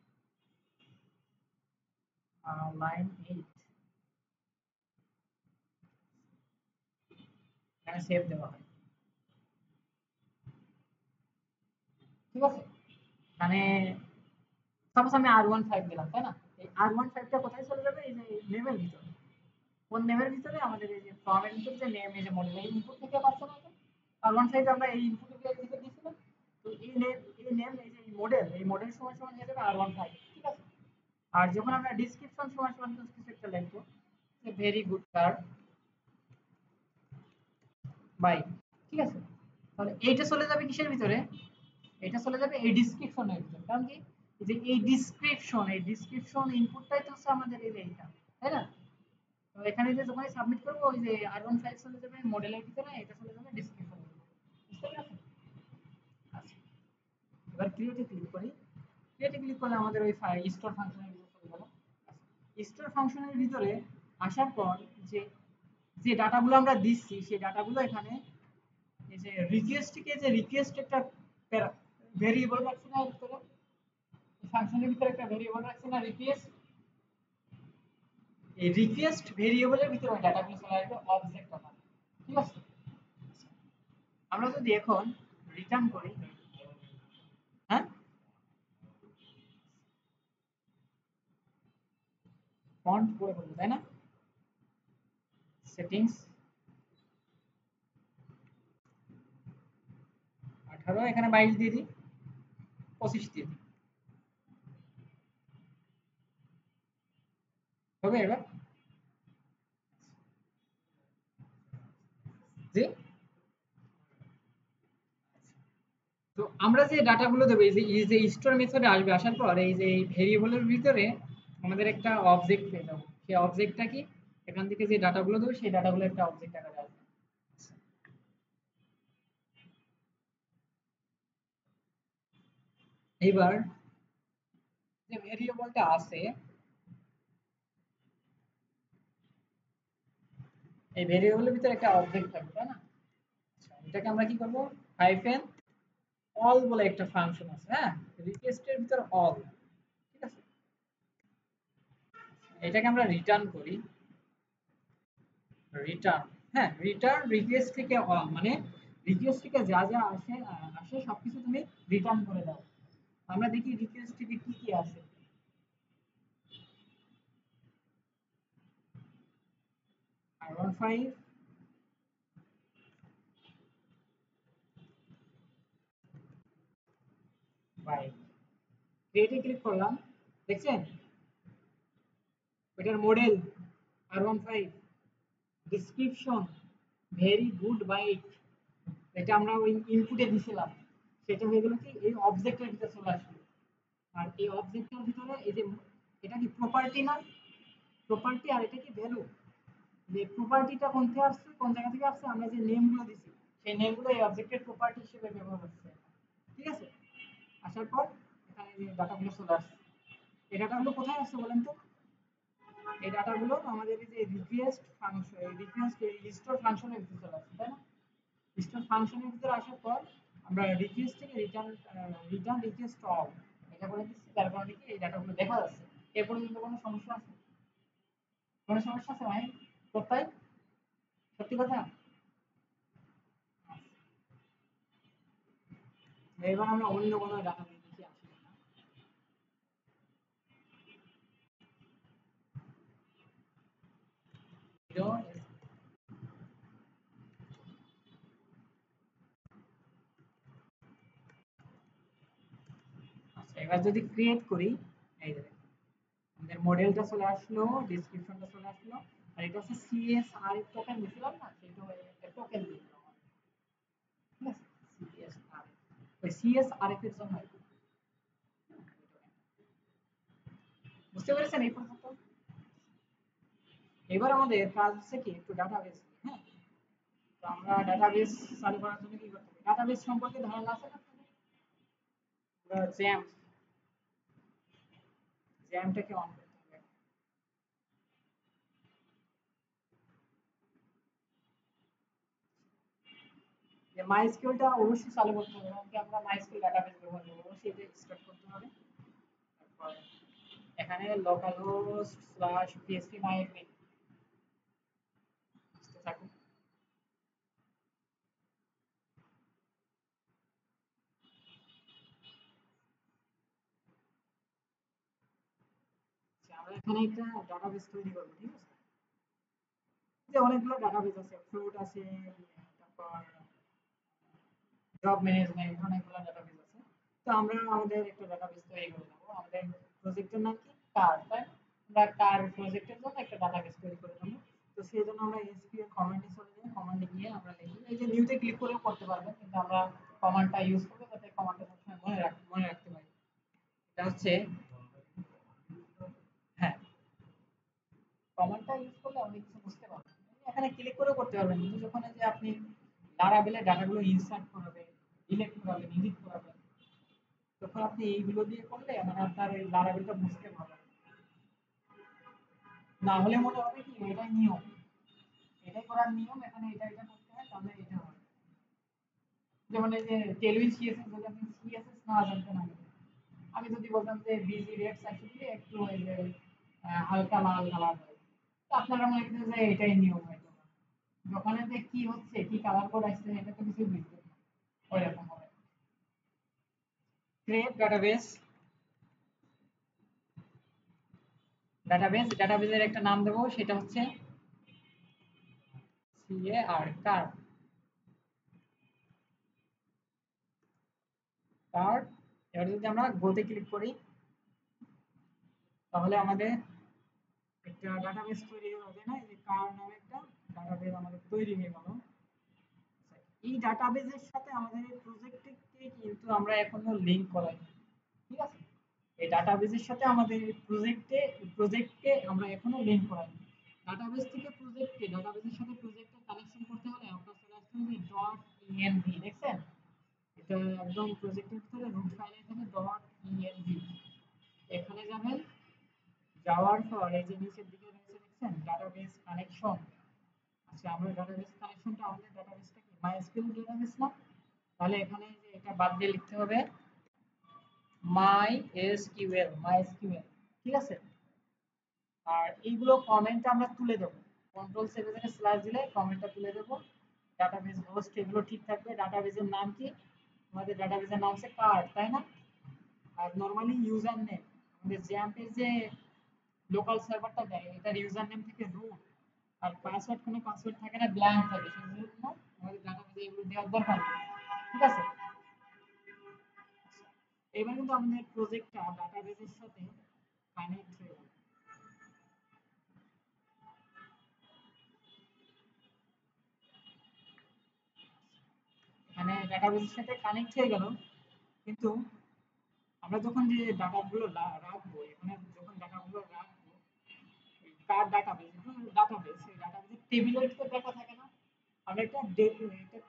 লাইন 8, এখানে সেভ দেওয়া হয়, ঠিক আছে? মানে সাপোজ আমি R15 দিলাম, তাই না? এই R15টা কোথায় চলে যাবে, এই যে নেমের ভিতরে। কোন নেমের ভিতরে, আমাদের এই যে ফর্মের ভিতরে যে নেম, এই যে মডেল, এই ইনপুট থেকে পাচ্ছেন না, R15 আমরা এই ইনপুটের ভিতরে দিয়েছিলাম। তো এই নেম এই যে এই মডেল সমান সমান হয়ে যাবে R15, ঠিক আছে? আর যখন আমরা ডেসক্রিপশন সমান সমান কিছু একটা লিখবো, যে ভেরি গুড কার বাই, ঠিক আছে? তাহলে এইটা চলে যাবে কিসের ভিতরে, এটা চলে যাবে এই ডেসক্রিপশনের ভিতরে। কারণ কি, এই যে এই ডেসক্রিপশন ইনপুটটাই তো হচ্ছে আমাদের এই যে এইটা, তাই না? তো এখানে যে যখন সাবমিট করবো, ওই যে R15 চলে যাবে মডেলের ভিতরে, এটা চলে যাবে ডেসক্রিপশনের ভিতরে, বুঝতে পেরেছেন? আচ্ছা, এবার ক্রিয়েটে ক্লিক করি। ক্রিয়েটে ক্লিক করলে আমাদের ওই স্টোর ফাংশনের ভিতরে চলে গেল। স্টোর ফাংশনের ভিতরে আসার পর যে যে ডাটাগুলো আমরা দিচ্ছি সেই ডাটাগুলো এখানে এই যে রিকোয়েস্টকে, যে রিকোয়েস্ট একটা ভেরিয়েবল রাখছি না এর ভিতরে, ফাংশনের ভিতরে একটা ভেরিয়েবল রাখছি না রিকোয়েস্ট, এই রিকোয়েস্ট ভেরিয়েবলের ভিতরে ওই ডাটাগুলো চলে আসবে অবজেক্ট আকারে, ঠিক আছে? আমরা যদি এখন রিটার্ন করি, হ্যাঁ, ফন্ট করে বলবো, তাই না? সেটিংস 18, এখানে 22 দিয়ে দিই, 25 দিয়ে দিই, হবে এবার? জি। তো আমরা যে ডাটাগুলো দেবো, এই যে স্টোর মেথডে আসবে, আসার পর এই যে এই ভেরিয়েবলের ভিতরে আমাদের একটা অবজেক্ট পেয়ে যাবো। সেই অবজেক্টটা কি, এখান থেকে যে ডাটাগুলো দেবো সেই ডাটাগুলো একটা অবজেক্ট আকারে আসবে। এবার যে ভেরিয়েবলটা আছে, এই ভেরিয়েবলের ভিতরে একটা অবজেক্ট থাকবে, তাই না? আচ্ছা, এটাকে আমরা কি করব, হাইফেন অল বলে একটা ফাংশন আছে, হ্যাঁ, রিকোয়েস্টের ভিতর অল, ঠিক আছে? এটাকে আমরা রিটার্ন করি, রিটার্ন, হ্যাঁ, রিটার্ন রিকোয়েস্ট থেকে অল, মানে রিকোয়েস্ট থেকে যা যা আসে সবকিছু তুমি রিটার্ন করে দাও। আমরা দেখি রিকোয়েস্ট থেকে কি কি আসে। R15 বাই, ক্রিয়েটে ক্লিক করলাম, দেখছেন এটার model R15, description very good bike, এটা আমরা ওই ইনপুটে দিছিলাম, সেটা হয়ে গেল কি এই অবজেক্টের ভিতরে চলে আসলো। আর এই অবজেক্টের ভিতরে এই যে এটা কি প্রপার্টি না, প্রপার্টি, আর এটা কি ভ্যালু। যে প্রপার্টিটা কোন থেকে আসছে, কোন জায়গা থেকে আসছে, আমরা যে নেমগুলো দিছি সেই নেমগুলো এই অবজেক্টের প্রপার্টি হিসেবে ব্যবহার হচ্ছে। ঠিক আছে, আসার পর এখানে যে ডাটাগুলো চলে আসছে, এই ডাটাগুলো কোথায় আসছে বলেন তো? এই ডাটাগুলো আমাদের এই যে রিকোয়েস্ট ফাংশন, এই রিকোয়েস্ট রিস্টোর ফাংশনের ভিতরে চলে আসছে, তাই না? রিস্টোর ফাংশনের ভিতরে আসার পর আমরা রিকোয়েস্ট থেকে রিটার্ন রিকোয়েস্ট অল এটা করে দিচ্ছি, যার কারণে কি এই ডাটাগুলো দেখা যাচ্ছে। এরপরে কিন্তু কোনো সমস্যা আছে? কোনো সমস্যা আছে ভাই? কোথায়? সত্যি কথা। এবার আমরা অন্য কোনো ডাটা দিয়ে দেখি আসি কিনা। Zero, আচ্ছা এবার যদি ক্রিয়েট করি, এই যে দেখুন, আমাদের মডেলটা চলে আসলো, ডেসক্রিপশনটা চলে আসলো, আর এটা হচ্ছে সিএসআর এর টোকেন দিছিলাম না, সেটা একটা টোকেন দিয়ে দিলাম। ঠিক আছে, সিএসআর, ওই সিএসআর এর জন্য আর কি। বুঝতে পেরেছেন এই পর্যন্ত? এবার আমাদের কাজ হচ্ছে কি একটু ডাটাবেস, হ্যাঁ। তো আমরা ডাটাবেস চালু করার জন্য কি করতে হবে? ডাটাবেস সম্পর্কে ধারণা আছে না আপনাদের? জ্যাম, জ্যামটাকে অন করতে হবে। যে মাইস্কিউলটা অবশ্যই চালু করতে হবে, কারণ কি আমরা মাইস্কিউল ডাটাবেস ব্যবহার করব, সেটা স্টার্ট করতে হবে। তারপর এখানে লোকালহোস্ট স্ল্যাশ পিএসপি মাইএডমিন আসতে থাকুন। আচ্ছা, আমরা এখানে একটা ডাটাবেস তৈরি করব, ঠিক আছে? যে অনেকগুলো ডাটাবেস আছে, ফ্রুট আছে, তারপর জব ম্যানেজমেন্ট, অনেকগুলো ডাটাবেস আছে। তো আমরা আমাদের একটা ডাটাবেস তৈরি করে নেব। আমাদের প্রজেক্টের নাম কি? কার, তাই না? আমরা কার প্রজেক্টের জন্য একটা ডাটাবেস তৈরি করে নেব। তো সেই জন্য আমরা এসকিউএল কমান্ডে চলে যাই, কমান্ডে গিয়ে আমরা লিখি, এই যে নিউতে ক্লিক করেও করতে পারবেন, কিন্তু আমরা কমান্ডটা ইউজ করব যাতে কমান্ডটা সবসময় মনে রাখতে পারি। এটা হচ্ছে, হ্যাঁ, কমান্ডটা ইউজ করলে অনেক কিছু বুঝতে পারবেন। এখানে ক্লিক করে করতে পারবেন, কিন্তু যখন এই যে আপনি লারাভেলে ডাটাগুলো ইনসার্ট করাবেন, ডিলিট করাবেন, এডিট করাবেন, তখন আপনি এইগুলো দিয়ে করলে মানে আপনার এই লারাভেলটা বুঝতে পারবেন। না হলে মনে হবে কি এটাই নিয়ম, এটাই করার নিয়ম, এখানে এটা করতে হয়, তাহলে এটা হবে। যেমন এই যে টেলুইন সিএসএস, যদি আপনি সিএসএস না জানতেন আগে, আমি যদি বলতাম যে বিজি রেড চাইতে দিলে একটু ওই যে হালকা লাল কালার হয়, তো আপনারা মনে করতেন যে এটাই নিয়ম হয়তো। দোকানে যে কি হচ্ছে, কি কালার কোড আসছে, এটা তো কিছু বুঝতেন না, ওইরকম হবে। ক্রিয়েট ডাটাবেস, ডাটাবেসের একটা নাম দেবো, সেটা হচ্ছে সিএআর, কার, কার। এবার যদি আমরা গোতে ক্লিক করি, তাহলে আমাদের একটা ডাটাবেস তৈরি হয়ে যাবে না, এই যে কার নামে একটা ডাটাবেস আমাদের তৈরি হয়ে গেল। এই ডাটাবেসের সাথে আমাদের এই প্রজেক্টকে কিন্তু আমরা এখনো লিংক করাইনি, ঠিক আছে? এই ডাটাবেসের সাথে আমাদের প্রজেক্টকে আমরা এখনো লিংক করাইনি। ডাটাবেস থেকে প্রজেক্টকে, ডাটাবেসের সাথে প্রজেক্টকে কানেকশন করতে হলে আপনার চলে আসতে হবে ডট ইএনভি, দেখছেন? এটা একদম প্রজেক্টের ভিতরে রুট ফাইলে থাকে ডট ইএনভি। এখানে যাবেন, যাওয়ার পর এই যে নিচের দিকে রয়েছে দেখছেন ডাটাবেস কানেকশন। আচ্ছা, আমরা ডাটাবেস কানেকশনটা, আমাদের ডাটাবেসটা কি মাইএসকিউএল ডাটাবেস না? তাহলে এখানে যে এটা বাদ দিয়ে লিখতে হবে মাইএসকিউএল, ঠিক আছে? আর এইগুলো কমেন্ট আমরা তুলে দেবো, কন্ট্রোল সেভেন এর স্ল্যাশ দিলে কমেন্টটা তুলে দেবো। ডাটাবেস হোস্ট এগুলো ঠিক থাকবে। ডাটাবেসের নাম কি? আমাদের ডাটাবেসের নাম হচ্ছে কার্ড, তাই না? আর নরমালি ইউজার নেম, আমাদের জ্যাম্পের যে লোকাল সার্ভারটা দেয়, এটার ইউজার নেম থেকে রুট, আর পাসওয়ার্ড, কোনো পাসওয়ার্ড থাকে না, ব্ল্যাঙ্ক থাকে, সেজন্য আমাদের ডাটাবেসে এগুলো দেওয়ার দরকার নেই। ঠিক আছে, এবার কিন্তু আমাদের প্রজেক্টটা ডাটাবেসের সাথে কানেক্ট হয়ে গেল। ডাটাবেসের সাথে কানেক্ট হয়ে গেল, কিন্তু আমরা যখন যে ডাটাগুলো রাখবো, এখানে যখন ডাটাগুলো রাখবো, কার ডাটাবেস, ডাটাবেস, সেই ডাটাবেসে টেবিলের তো ডাটা থাকে না, আমরা একটা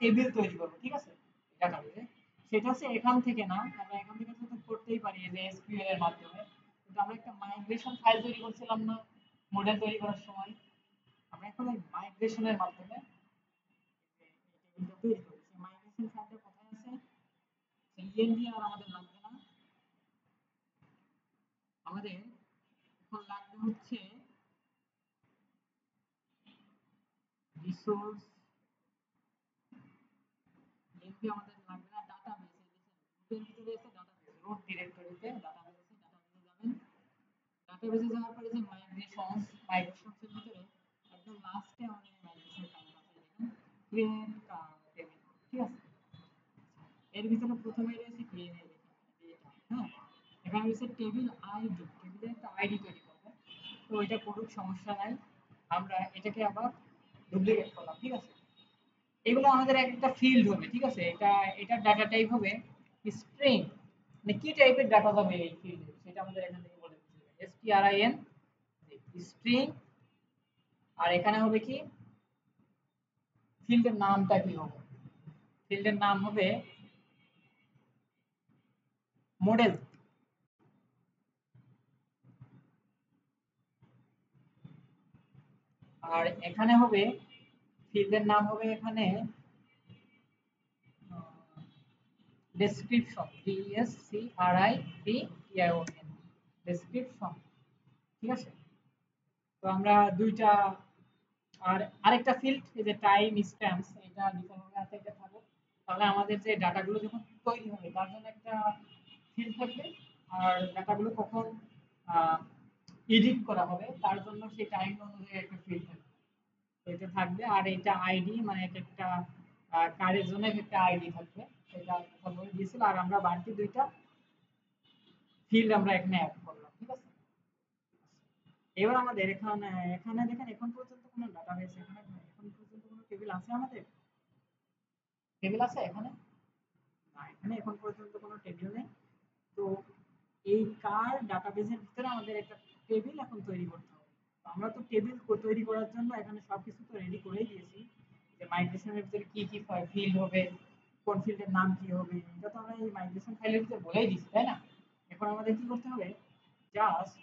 টেবিল তৈরি করবো, ঠিক আছে, ডাটাবেসে। সেটা হচ্ছে এখান থেকে না, আমরা এখান থেকে তো করতেই পারি যে এসকিউএল এর মাধ্যমে, কিন্তু আমরা একটা মাইগ্রেশন ফাইল তৈরি করছিলাম না মডেল তৈরি করার সময়, আমরা এখন ওই মাইগ্রেশনের মাধ্যমে এই টেবিলটা তৈরি করি। সেই মাইগ্রেশন ফাইলটা কোথায় আছে, সেই ইএনডি আর আমাদের লাগবে না, আমাদের এখন লাগবে হচ্ছে রিসোর্স, এমপি আমাদের লাগবে না, ডাটাবেস, এই যে গ্রুপের ভিতরে আছে ডাটাবেস, রুট ডিরেক্টরিতে ডাটাবেস আছে, ডাটাবেসে যাবেন, ডাটাবেসে যাওয়ার পরে যে মাইগ্রেশনস, মাইগ্রেশনস এর ভিতরে একদম লাস্টে আমাদের মাইগ্রেশন ফাইলটা আছে, দেখেন ক্রিয়েট টেবিল, ঠিক আছে। এর ভিতরে প্রথমে রয়েছে ক্রিয়েট এটা, হ্যাঁ, এখানে রয়েছে টেবিল আইডি, টেবিলের একটা আইডি তৈরি করবে, তো ওইটা করুক, সমস্যা নাই, আমরা এটাকে আবার ডুপ্লিকেট করলাম, ঠিক আছে। এগুলো আমাদের একটা ফিল্ড হবে, ঠিক আছে, এটা ডাটা টাইপ হবে স্ট্রিং, মানে কি টাইপের ডাটা হবে এই ফিল্ডে সেটা আমাদের এখান থেকে বলে দিতে হবে, strin স্ট্রিং, আর এখানে হবে কি ফিল্ডের নামটা কি হবে, ফিল্ডের নাম হবে মডেল, আর এখানে হবে ফিল্ডের নাম হবে এখানে ডেসক্রিপশন, DSCRIPTION, ডেসক্রিপশন, ঠিক আছে। তো আমরা দুইটা, আর আরেকটা ফিল্ড এই যে টাইম স্ট্যাম্পস, এটা ডিফল্ট আছে, এটা থাকবে, তাহলে আমাদের যে ডাটাগুলো যখন তৈরি হবে তার জন্য একটা ফিল্ড থাকবে, আর ডাটাগুলো কখন এডিট করা হবে তার জন্য সেই টাইম অনুযায়ী একটা ফিল্ড থাকবে, তো এটা থাকবে, আর এটা আইডি মানে একটা কারের জন্য একটা আইডি থাকবে, সেটা ডিফল্ট দিয়েছিল, আর আমরা বাড়তি দুইটা ফিল্ড আমরা এখানে অ্যাড করলাম, ঠিক আছে। এবার আমাদের এখানে এখানে দেখেন এখন পর্যন্ত কোনো ডাটাবেস, এখানে এখন পর্যন্ত কোনো টেবিল আছে আমাদের, টেবিল আছে এখানে না, এখানে এখন পর্যন্ত কোনো টেবিল নেই, তো এই কার ডাটাবেসের ভিতরে আমাদের একটা টেবিল এখন তৈরি করতে হবে। তো আমরা তো টেবিল তৈরি করার জন্য এখানে সবকিছু তো রেডি করেই দিয়েছি, যে মাইগ্রেশনের ভিতরে কি কি ফিল্ড হবে, কোন ফিল্ডের নাম কি হবে, এটা তো আমরা এই মাইগ্রেশন ফাইলের ভিতরে বলেই দিচ্ছি, তাই না। এখন আমাদের কি করতে হবে, জাস্ট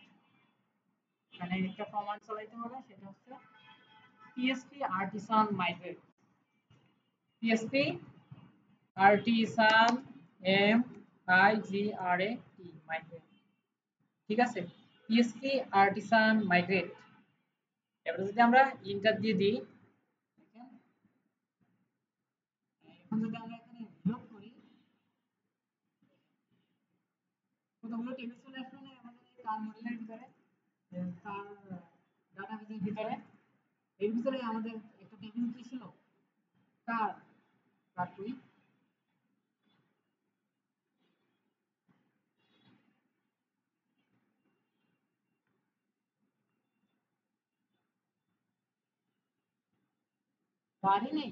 এখানে একটা কমান্ড চালাইতে হবে, সেটা হচ্ছে PSP artisan migrate, PSP artisan migrate, ঠিক আছে, PSP artisan migrate। এবার যদি আমরা ইন্টার দিয়ে দিই, দেখেন এখন যদি আমরা এখানে লোড করি, কতগুলো টেবিল চলে আসলো না আমাদের এই কার মডেলের ভিতরে, কার ডাটাবেসের ভিতরে, এর ভিতরে আমাদের একটা টেবিল কি ছিল, কার, কার টুই, কারই নেই।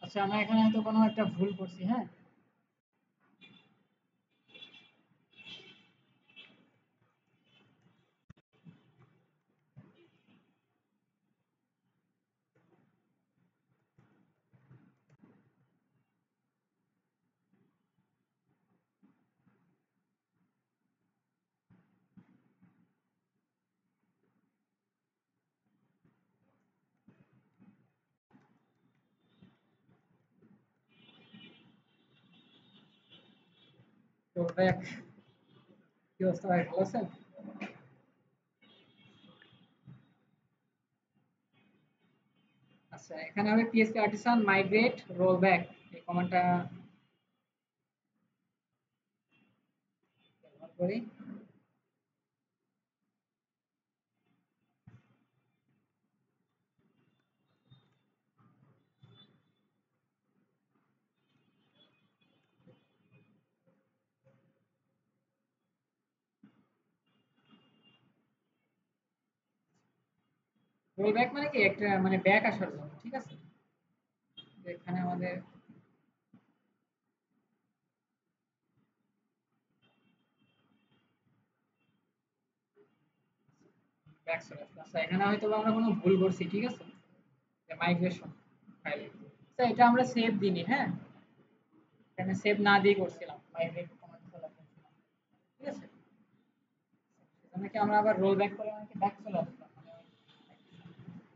আচ্ছা, আমরা এখানে হয়তো কোনো একটা ভুল করছি, হ্যাঁ, তো দেখ কি অবস্থা, ভাই ভালো আছেন? আচ্ছা, এখানে হবে PSP artisan migrate rollback, এই কমান্ডটা ব্যবহার করি। রোল ব্যাক মানে কি একটা মানে ব্যাক আসার জন্য, ঠিক আছে? এখানে আমাদের ব্যাক চলে আসবে। আচ্ছা এখানে হয়তো আমরা কোনো ভুল করছি, ঠিক আছে? মাইগ্রেশন ফাইল, আচ্ছা এটা আমরা সেভ দিইনি, হ্যাঁ, এখানে সেভ না দিয়ে করছিলাম, মাইগ্রেট কমান্ড চলে আসছিলাম, ঠিক আছে? এখানে কি আমরা আবার রোল ব্যাক করে মানে কি ব্যাক চলে আসলাম, মানে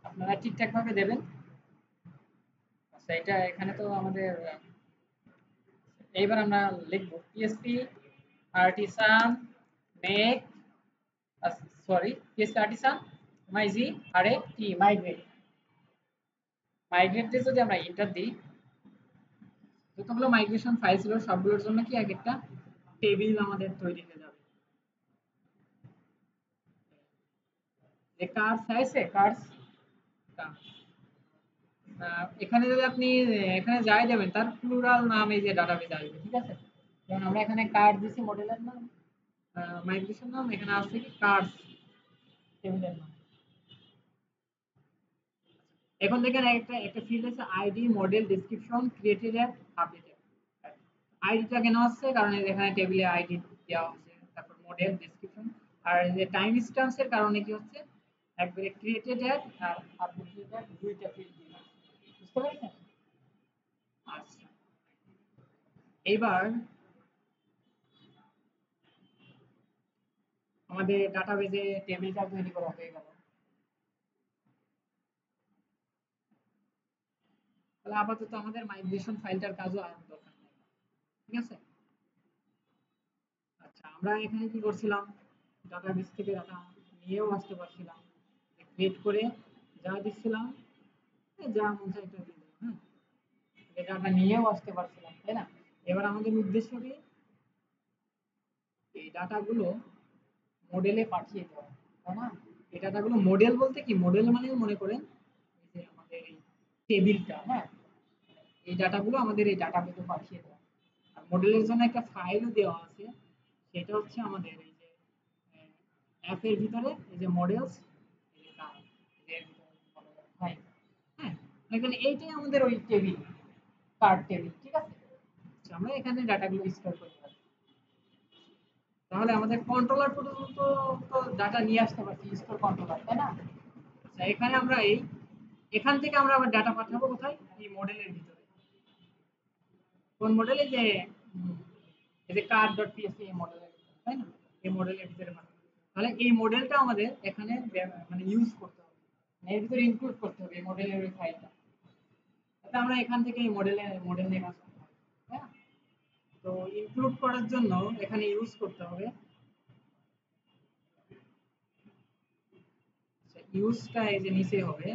আপনারা ঠিকঠাক ভাবে দেবেন। আচ্ছা এটা এখানে তো আমাদের এইবার আমরা লিখব PSP artisan make, sorry, PSP artisan Maiji আরে কি মাইগ্রেট, মাইগ্রেট দিয়ে যদি আমরা এন্টার দিই, যতগুলো মাইগ্রেশন ফাইল ছিল সবগুলোর জন্য কি এক একটা টেবিল আমাদের তৈরি হয়ে যাবে। যে কার্স আছে, কার্স, এখানে যদি আপনি এখানে যাই দেবেন তার প্লুরাল নাম এই যে ডাটাবেজ আসবে, ঠিক আছে? যেমন আমরা এখানে কার্ড দিছি মডেলের নাম, মাইগ্রেশন নাম, এখানে আসছে কি কার্স টেবিলের নাম। এখন দেখেন একটা একটা ফিল্ড আছে ID model description created app updated. আইডিটা কেন আসছে, কারণ এখানে টেবিলে আইডি দেওয়া হচ্ছে, তারপর মডেল ডেসক্রিপশন, আর এই যে টাইম স্ট্যাম্পসের কারণে কি হচ্ছে একবারে ক্রিয়েটেড অ্যাপ আর আপডেটেড অ্যাপ দুইটা ফিল্ড দিলাম, বুঝতে পেরেছেন? আচ্ছা এইবার আমাদের ডাটাবেজে টেবিলটা তৈরি করা হয়ে গেল, তাহলে আপাতত আমাদের মাইগ্রেশন ফাইলটার কাজও আর দরকার নেই, ঠিক আছে? আচ্ছা আমরা এখানে কি করছিলাম, ডাটাবেস থেকে ডাটা নিয়েও আসতে পারছিলাম, ক্রিয়েট করে যা দিচ্ছিলাম, যা মন চায় এটা দিয়ে দিলাম, হ্যাঁ, এটা আমরা নিয়েও আসতে পারছিলাম, তাই না? এবার আমাদের উদ্দেশ্য কি, এই ডাটাগুলো মডেলে পাঠিয়ে দেওয়া, তাই না? এই ডাটাগুলো মডেল বলতে কি, মডেল মানে মনে করেন এই যে আমাদের এই টেবিলটা, হ্যাঁ, এই ডাটাগুলো আমাদের এই ডাটাবেসে পাঠিয়ে দেওয়া। আর মডেলের জন্য একটা ফাইলও দেওয়া আছে, সেটা হচ্ছে আমাদের এই যে অ্যাপের ভিতরে এই যে মডেলস, এই যে কার্ড, এর ভিতরে ফাইল, হ্যাঁ, এখানে এইটাই আমাদের ওই টেবিল, কার্ড টেবিল, ঠিক আছে? আচ্ছা, আমরা এখানে ডাটাগুলো স্টোর করে রাখি, তাহলে আমাদের কন্ট্রোলার পর্যন্ত তো ডাটা নিয়ে আসতে পারছি, স্টোর কন্ট্রোলার, তাই না? আচ্ছা এখানে আমরা এই এখান থেকে আমরা আবার ডাটা পাঠাবো কোথায়, এই মডেলের ভিতরে, কোন মডেলে যে এই যে কার ডট পিএসপি এই মডেলের, তাই না? এই মডেলের ভিতরে পাঠাবো, তাহলে এই মডেলটা আমাদের এখানে মানে ইউজ করতে হবে, মানে এর ভিতরে ইনক্লুড করতে হবে এই মডেলের ওই ফাইলটা, তাহলে আমরা এখান থেকে এই মডেল নিয়ে কাজ করতে হবে, তাই না? তো ইনক্লুড করার জন্য এখানে ইউজ করতে হবে, ইউজটা এই যে নিচে হবে,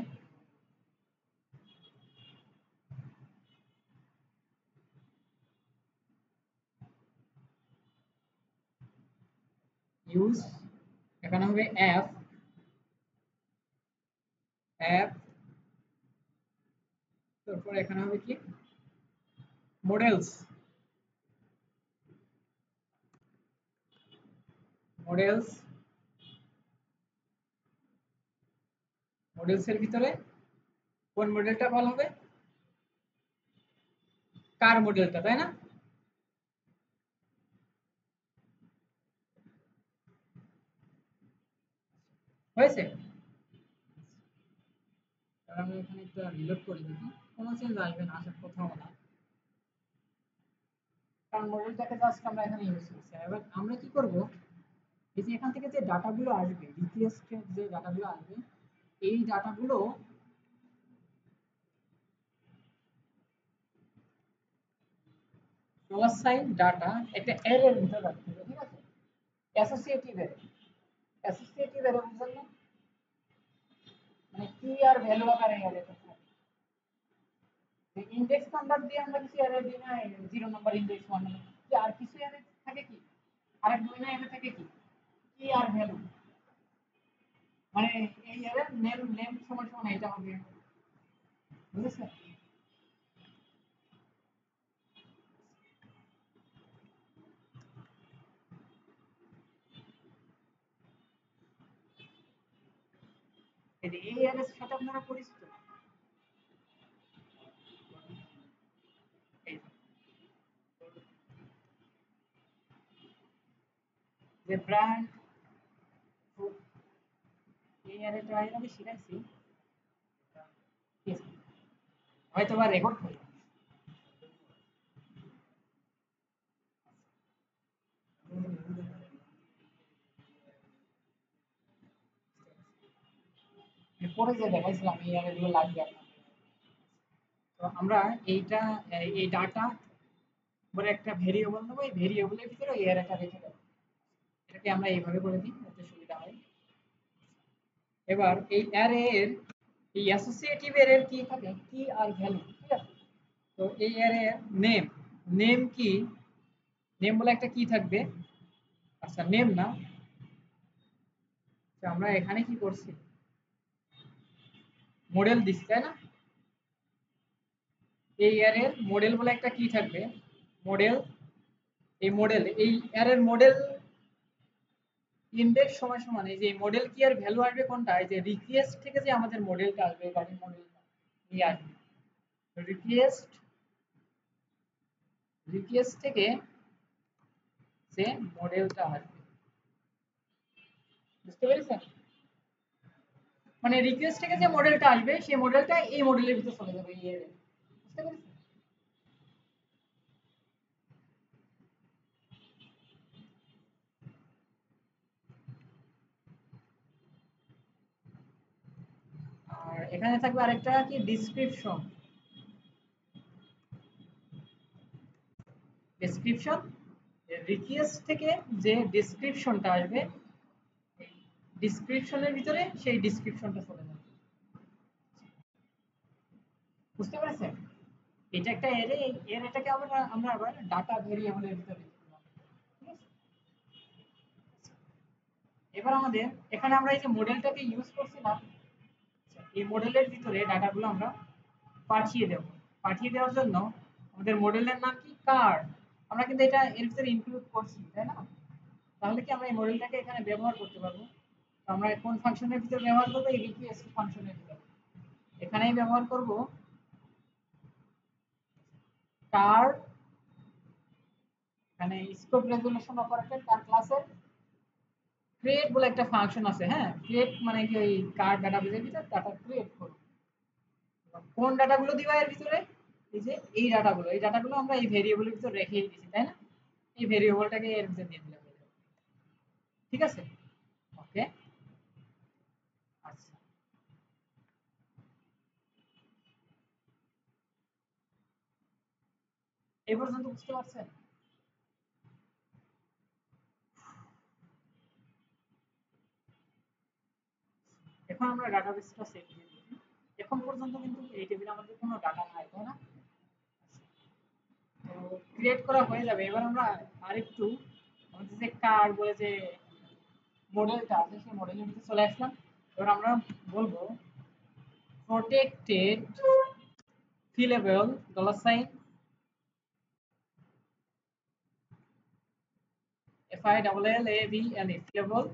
ইউজ, এখানে হবে অ্যাপ, অ্যাপ, তারপর এখানে হবে কি মডেলস, মডেলস, মডেলস এর ভিতরে কোন মডেলটা কল হবে, কার মডেলটা, তাই না? হয়েছে? তাহলে আমি এখানে একটা রিলোড করে দেখি, কোনো চেঞ্জ আসবে না আসার কোথাও না, কারণ মডেলটাকে জাস্ট আমরা এখানে ইউজ করছি। এবার আমরা কি করব, এই যে এখান থেকে যে ডাটাগুলো আসবে, রিকোয়েস্টেড যে ডাটাগুলো আসবে, এই ডাটাগুলো ক্রস সাইন ডাটা একটা অ্যারের ভিতরে রাখতে হবে, ঠিক আছে? অ্যাসোসিয়েটিভ অ্যারে, অ্যাসোসিয়েটিভ অ্যারে বুঝলেন না, মানে কি আর ভ্যালু আকারে অ্যারেটা থাকে, ইনডেক্স নাম্বার দিয়ে আমরা কিছু অ্যারে দিই না, 0 নাম্বার ইনডেক্স 1 নাম্বার, যে আর কিছু অ্যারে থাকে কি, আরেক দুই না অ্যারে থাকে কি, কি আর ভ্যালু, মানে এই অ্যারে নেম নেম সমান সমান এটা হবে, বুঝেছেন? এই যে ARS এর সাথে আপনারা পরিচিত? এই যে ব্র্যান্ড ARS টা আমি শিখাইছি, হয়তো বা রেকর্ড করি। পরে যে দেখাইছিলাম ARS গুলো লাগবে আপনার। তো আমরা এইটা এই ডাটা বলে একটা ভেরিয়েবল নেবো, এই ভেরিয়েবলের ভিতরে ARS টা রেখে দেবো। এটাকে আমরা এইভাবে করে দিই যাতে সুবিধা হয়। এবার এই অ্যারে এর এই অ্যাসোসিয়েটিভ এর কি থাকে, কি আর ভ্যালু, ঠিক আছে? তো এই অ্যারে নেম, নেম কি, নেম বলে একটা কি থাকবে। আচ্ছা নেম না, তো আমরা এখানে কি করছি, মডেল দিচ্ছি তাই না? এই অ্যারে মডেল বলে একটা কি থাকবে, মডেল। এই মডেল, এই অ্যারের মডেল ইনডেক্স সমান সমান এই যে মডেল কি আর ভ্যালু আসবে কোনটা, এই যে রিকোয়েস্ট থেকে যে আমাদের মডেলটা আসবে, গাড়ির মডেলটা নিয়ে আসবে, রিকোয়েস্ট, রিকোয়েস্ট থেকে যে মডেলটা আসবে, বুঝতে পেরেছেন? মানে রিকোয়েস্ট থেকে যে মডেলটা আসবে সেই মডেলটা এই মডেলের ভিতরে চলে যাবে এই এর, বুঝতে পেরেছেন? আর এখানে থাকবে আরেকটা কি, ডেসক্রিপশন, ডেসক্রিপশন রিকোয়েস্ট থেকে যে ডেসক্রিপশনটা আসবে, ডেসক্রিপশনের ভিতরে সেই ডেসক্রিপশনটা চলে যাবে, বুঝতে পেরেছেন? এটা একটা এরে, এর এটাকে আমরা আবার ডাটা ভেরিয়েবলের ভিতরে দিলাম, ঠিক আছে? এবার আমাদের এখানে আমরা এই যে মডেলটাকে ইউজ করছিলাম, এই মডেলের ভিতরে ডাটাগুলো আমরা পাঠিয়ে দেব। পাঠিয়ে দেওয়ার জন্য আমাদের মডেলের নাম কি, কার্ড। আমরা কিন্তু এটা এর ভিতরে ইনক্লুড করছি তাই না? তাহলে কি আমরা এই মডেলটাকে এখানে ব্যবহার করতে পারবো? তো আমরা কোন ফাংশনের ভিতরে ব্যবহার করব, এই রিকোয়েস্ট ফাংশনের ভিতরে এখানেই ব্যবহার করব কার্ড। এখানে স্কোপ রেজোলিউশন অপারেটর কার ক্লাসের ক্রিয়েট বলে একটা ফাংশন আছে, হ্যাঁ ক্রিয়েট মানে কি ওই কার্ড ডাটাবেসের ভিতরে ডাটা ক্রিয়েট করব। কোন ডাটাগুলো দিবা এর ভিতরে, এই যে এই ডাটাগুলো, এই ডাটাগুলো আমরা এই ভেরিয়েবলের ভিতরে রেখেই দিয়েছি তাই না? এই ভেরিয়েবলটাকে এর ভিতরে দিয়ে দিলাম, ঠিক আছে? ওকে, আচ্ছা এই পর্যন্ত বুঝতে পারছেন? এখন আমরা ডাটাবেসটা সেট দিয়ে দিই। এখন পর্যন্ত কিন্তু এই টেবিলে আমাদের কোনো ডাটা নাই তাই না? তো ক্রিয়েট করা হয়ে যাবে। এবার আমরা আরেকটু আমাদের যে কার বলে যে মডেলটা আছে সেই মডেলের ভিতরে চলে আসলাম। এবার আমরা বলবো protected fillable $sign FILLABLE fillable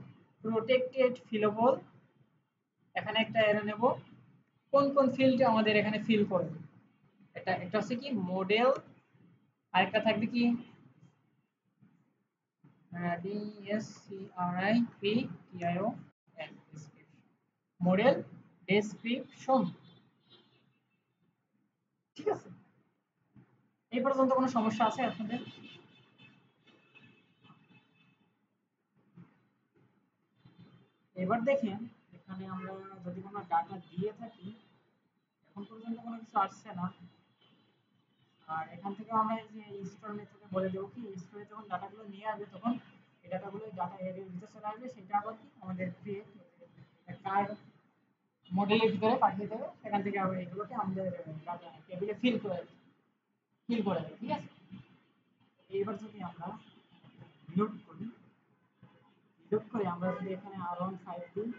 protected fillable, এখানে একটা এরর নেব কোন কোন ফিল্ড আমাদের এখানে ফিল করবে। এটা একটা হচ্ছে কি মডেল, আরেকটা থাকবে কি DSCRIPTION মডেল ডেসক্রিপশন, ঠিক আছে? এই পর্যন্ত কোনো সমস্যা আছে আপনাদের? এবার দেখেন এখানে আমরা যদি কোনো ডাটা দিয়ে থাকি, এখন পর্যন্ত কোনো কিছু আসছে না। আর এখান থেকে আমরা এই যে স্টোর মেথডে বলে দেবো কি স্টোরে যখন ডাটাগুলো নিয়ে আসবে তখন এই ডাটাগুলো ডাটা এর ভিতরে চলে আসবে, সেটা আবার কি আমাদের ক্রিয়েট কার্ড মডেলের ভিতরে পাঠিয়ে দেবে, সেখান থেকে আবার এগুলোকে আমাদের ডাটা টেবিলে ফিল করে দেবে, ঠিক আছে? এইবার যদি আমরা রিলোড করি, রিলোড করে আমরা যদি এখানে R15 দিই,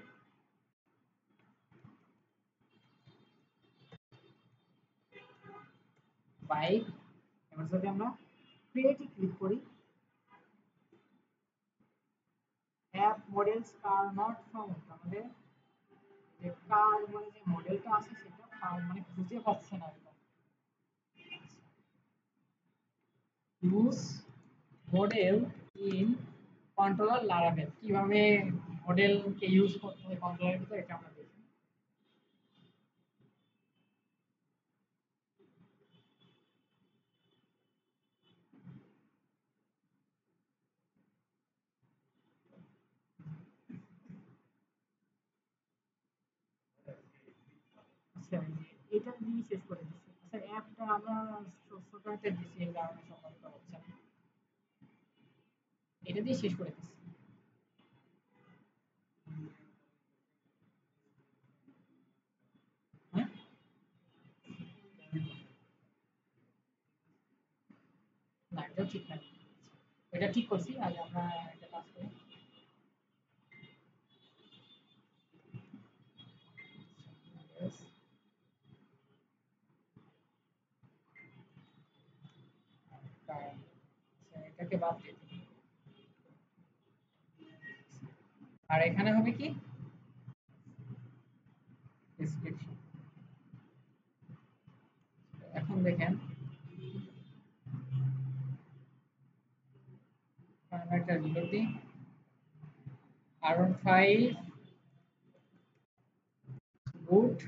বাইক, এবার যদি আমরা ক্রিয়েটে ক্লিক করি, app models are not found, আমাদের যে কার মানে যে মডেলটা আছে সেটা মানে খুঁজে পাচ্ছে না একদম। Use model in controller Laravel, কিভাবে মডেলকে ইউজ করতে হয় কন্ট্রোলারের ভিতরে এটা আমরা দেখি। আচ্ছা এটা দিয়ে শেষ করে দিচ্ছি। আচ্ছা অ্যাপটা আমরা ছোট হাতে দিচ্ছি এই কারণে সম্ভবত হচ্ছে না। এটা দিয়ে শেষ করে দিচ্ছি। হ্যাঁ, না এটা ঠিক না, এটা ঠিক করছি। আগে আমরা একটা কাজ করি। Yes, কারণ আচ্ছা, এটাকে বাদ দিয়ে দিই। আর এখানে হবে কি ডেসক্রিপশন। এখন দেখেন আমরা একটা রিলোড দিই। R15 boot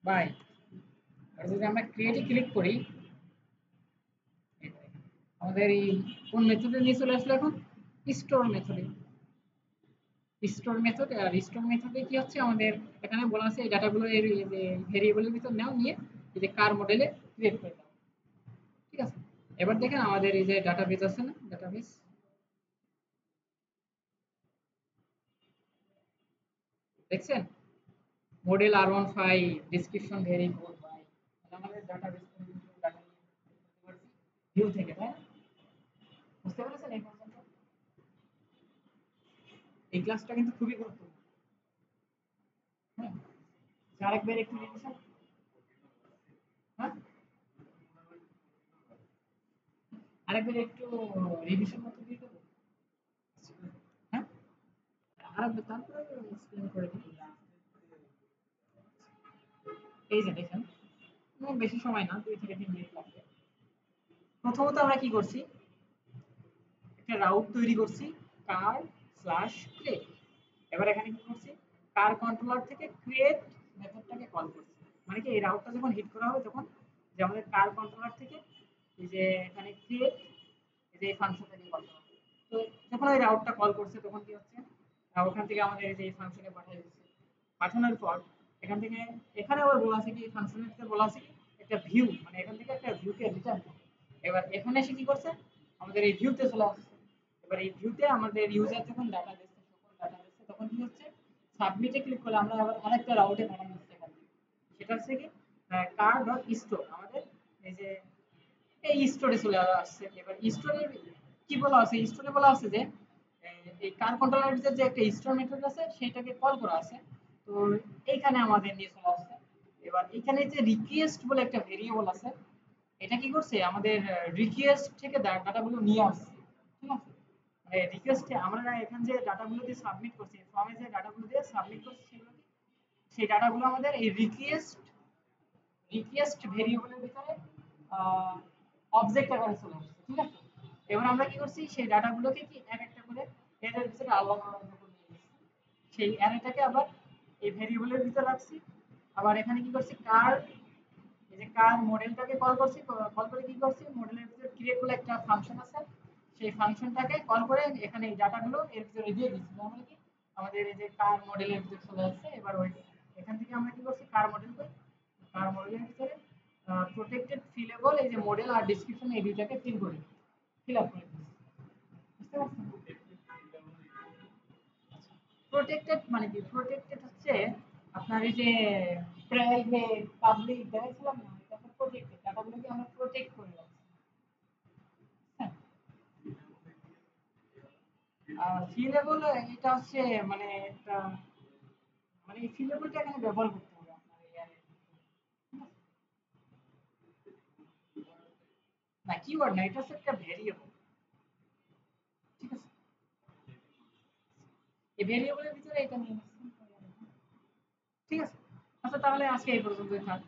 by, আর যদি আমরা ক্রিয়েটে ক্লিক করি, এই দেখেন, আমাদের এই কোন মেথডে নিয়ে চলে আসলো এখন, স্টোর মেথডে। স্টোর মেথড, আর স্টোর মেথডে কি হচ্ছে আমাদের এখানে বলা আছে এই ডাটাগুলো এর এই যে ভেরিয়েবলের ভিতর নাও নিয়ে এই যে কার মডেলে ক্রিয়েট করে দাও। ঠিক আছে, এবার দেখেন আমাদের এই যে ডাটাবেস আছে না, ডাটাবেস দেখছেন, model R15 description very good bye, আমাদের ডাটাবেস ডাটা ভিউ থেকে, তাই না? বুঝতে পেরেছেন এই পর্যন্ত? এই ক্লাসটা কিন্তু খুবই গুরুত্বপূর্ণ। হ্যাঁ, আরেকবার একটু রিভিশন। হ্যাঁ, আরেকবার একটু রিভিশন মতো দিয়ে দেবো। হ্যাঁ, আরেকবার তারপরে এক্সপ্লেন করে দিই। এই যে দেখেন, বেশি সময় না, 2 থেকে 3 মিনিট লাগবে। প্রথমত আমরা কি করছি, একটা রাউট তৈরি করছি, কার স্ল্যাশ ক্রিয়েট। এবার এখানে কি করছি, কার কন্ট্রোলার থেকে ক্রিয়েট মেথডটাকে কল করছি। মানে কি এই রাউটটা যখন হিট করা হবে তখন যে আমাদের কার কন্ট্রোলার থেকে এই যে এখানে ক্রিয়েট এই যে এই ফাংশনটাকে কল করা হবে। তো যখন ওই রাউটটা কল করছে তখন কি হচ্ছে, ওখান থেকে আমাদের এই যে এই ফাংশনে পাঠিয়ে দিচ্ছে। পাঠানোর পর এখান থেকে এখানে আবার বলা আছে কি, এই ফাংশনের ভিতরে বলা আছে কি একটা ভিউ, মানে এখান থেকে একটা ভিউকে রিটার্ন করে। এবার এখানে এসে কি করছে, আমাদের এই ভিউতে চলে আসছে। এবার এই ভিউতে আমাদের ইউজার যখন ডাটা দিচ্ছে, সকল ডাটা দিচ্ছে, তখন কি হচ্ছে, সাবমিটে ক্লিক করলে আমরা আবার আরেকটা রাউটে পাঠানো হচ্ছে এখান থেকে। সেটা হচ্ছে কি কার ডট স্টোর, আমাদের এই যে এই স্টোরে চলে আসছে। এবার স্টোরে কি বলা আছে, স্টোরে বলা আছে যে এই কার কন্ট্রোলারের ভিতরে যে একটা স্টোর মেথড আছে সেটাকে কল করা আছে। তো এইখানে আমাদের নিয়ে চলে আসছে। এবার এখানে যে রিকোয়েস্ট বলে একটা ভেরিয়েবল আছে, এটা কি করছে আমাদের রিকোয়েস্ট থেকে ডাটাগুলো নিয়ে আসছে। ঠিক আছে, মানে রিকোয়েস্টে আমরা এখানে যে ডাটাগুলো দিয়ে সাবমিট করছি, ফর্মে যে ডাটাগুলো দিয়ে সাবমিট করছি সেগুলো কি, সেই ডাটাগুলো আমাদের এই রিকোয়েস্ট ভেরিয়েবলের ভিতরে অবজেক্ট আকারে চলে আসছে। ঠিক আছে, এবার আমরা কি করছি, সেই ডাটাগুলোকে কি এক একটা করে এর ভিতরে আলাদা আলাদা করে নিয়ে গেছি। সেই অ্যারেটাকে আবার এই ভেরিয়েবলের ভিতরে রাখছি। আবার এখানে কি করছি, কার এই যে কার মডেলটাকে কল করছি, কল করে কি করছি, মডেলের ভিতরে ক্রিয়েট বলে একটা ফাংশন আছে, সেই ফাংশনটাকে কল করে এখানে এই ডাটাগুলো এর ভিতরে দিয়ে দিচ্ছি। তাহলে কি আমাদের এই যে কার মডেলের ভিতরে চলে আসছে। এবার ওই এখান থেকে আমরা কি করছি, কার মডেল কই, কার মডেলের ভিতরে প্রোটেক্টেড ফিলেবল এই যে মডেল আর ডেসক্রিপশন এই দুইটাকে ফিল আপ করে দিচ্ছি। বুঝতে পারছেন? প্রোটেক্টেড মানে কি, প্রোটেক্টেড হচ্ছে আপনার এই যে প্রাইভেট পাবলিক দেখাইছিলাম না, এটা তো প্রোটেক্টেড, ডাটাগুলোকে আমরা প্রোটেক্ট করে রাখছি। হ্যাঁ, আর ফিলেবল এটা হচ্ছে মানে একটা, মানে এই ফিলেবলটা এখানে ব্যবহার করতে হবে আপনার এই অ্যারে। না কিওয়ার্ড না, এটা হচ্ছে একটা ভেরিয়েবল। ঠিক আছে, এই ভেরিয়েবলের ভিতরে এটা নিয়ে নিচ্ছেন। ঠিক আছে? আচ্ছা তাহলে আজকে এই পর্যন্তই থাক।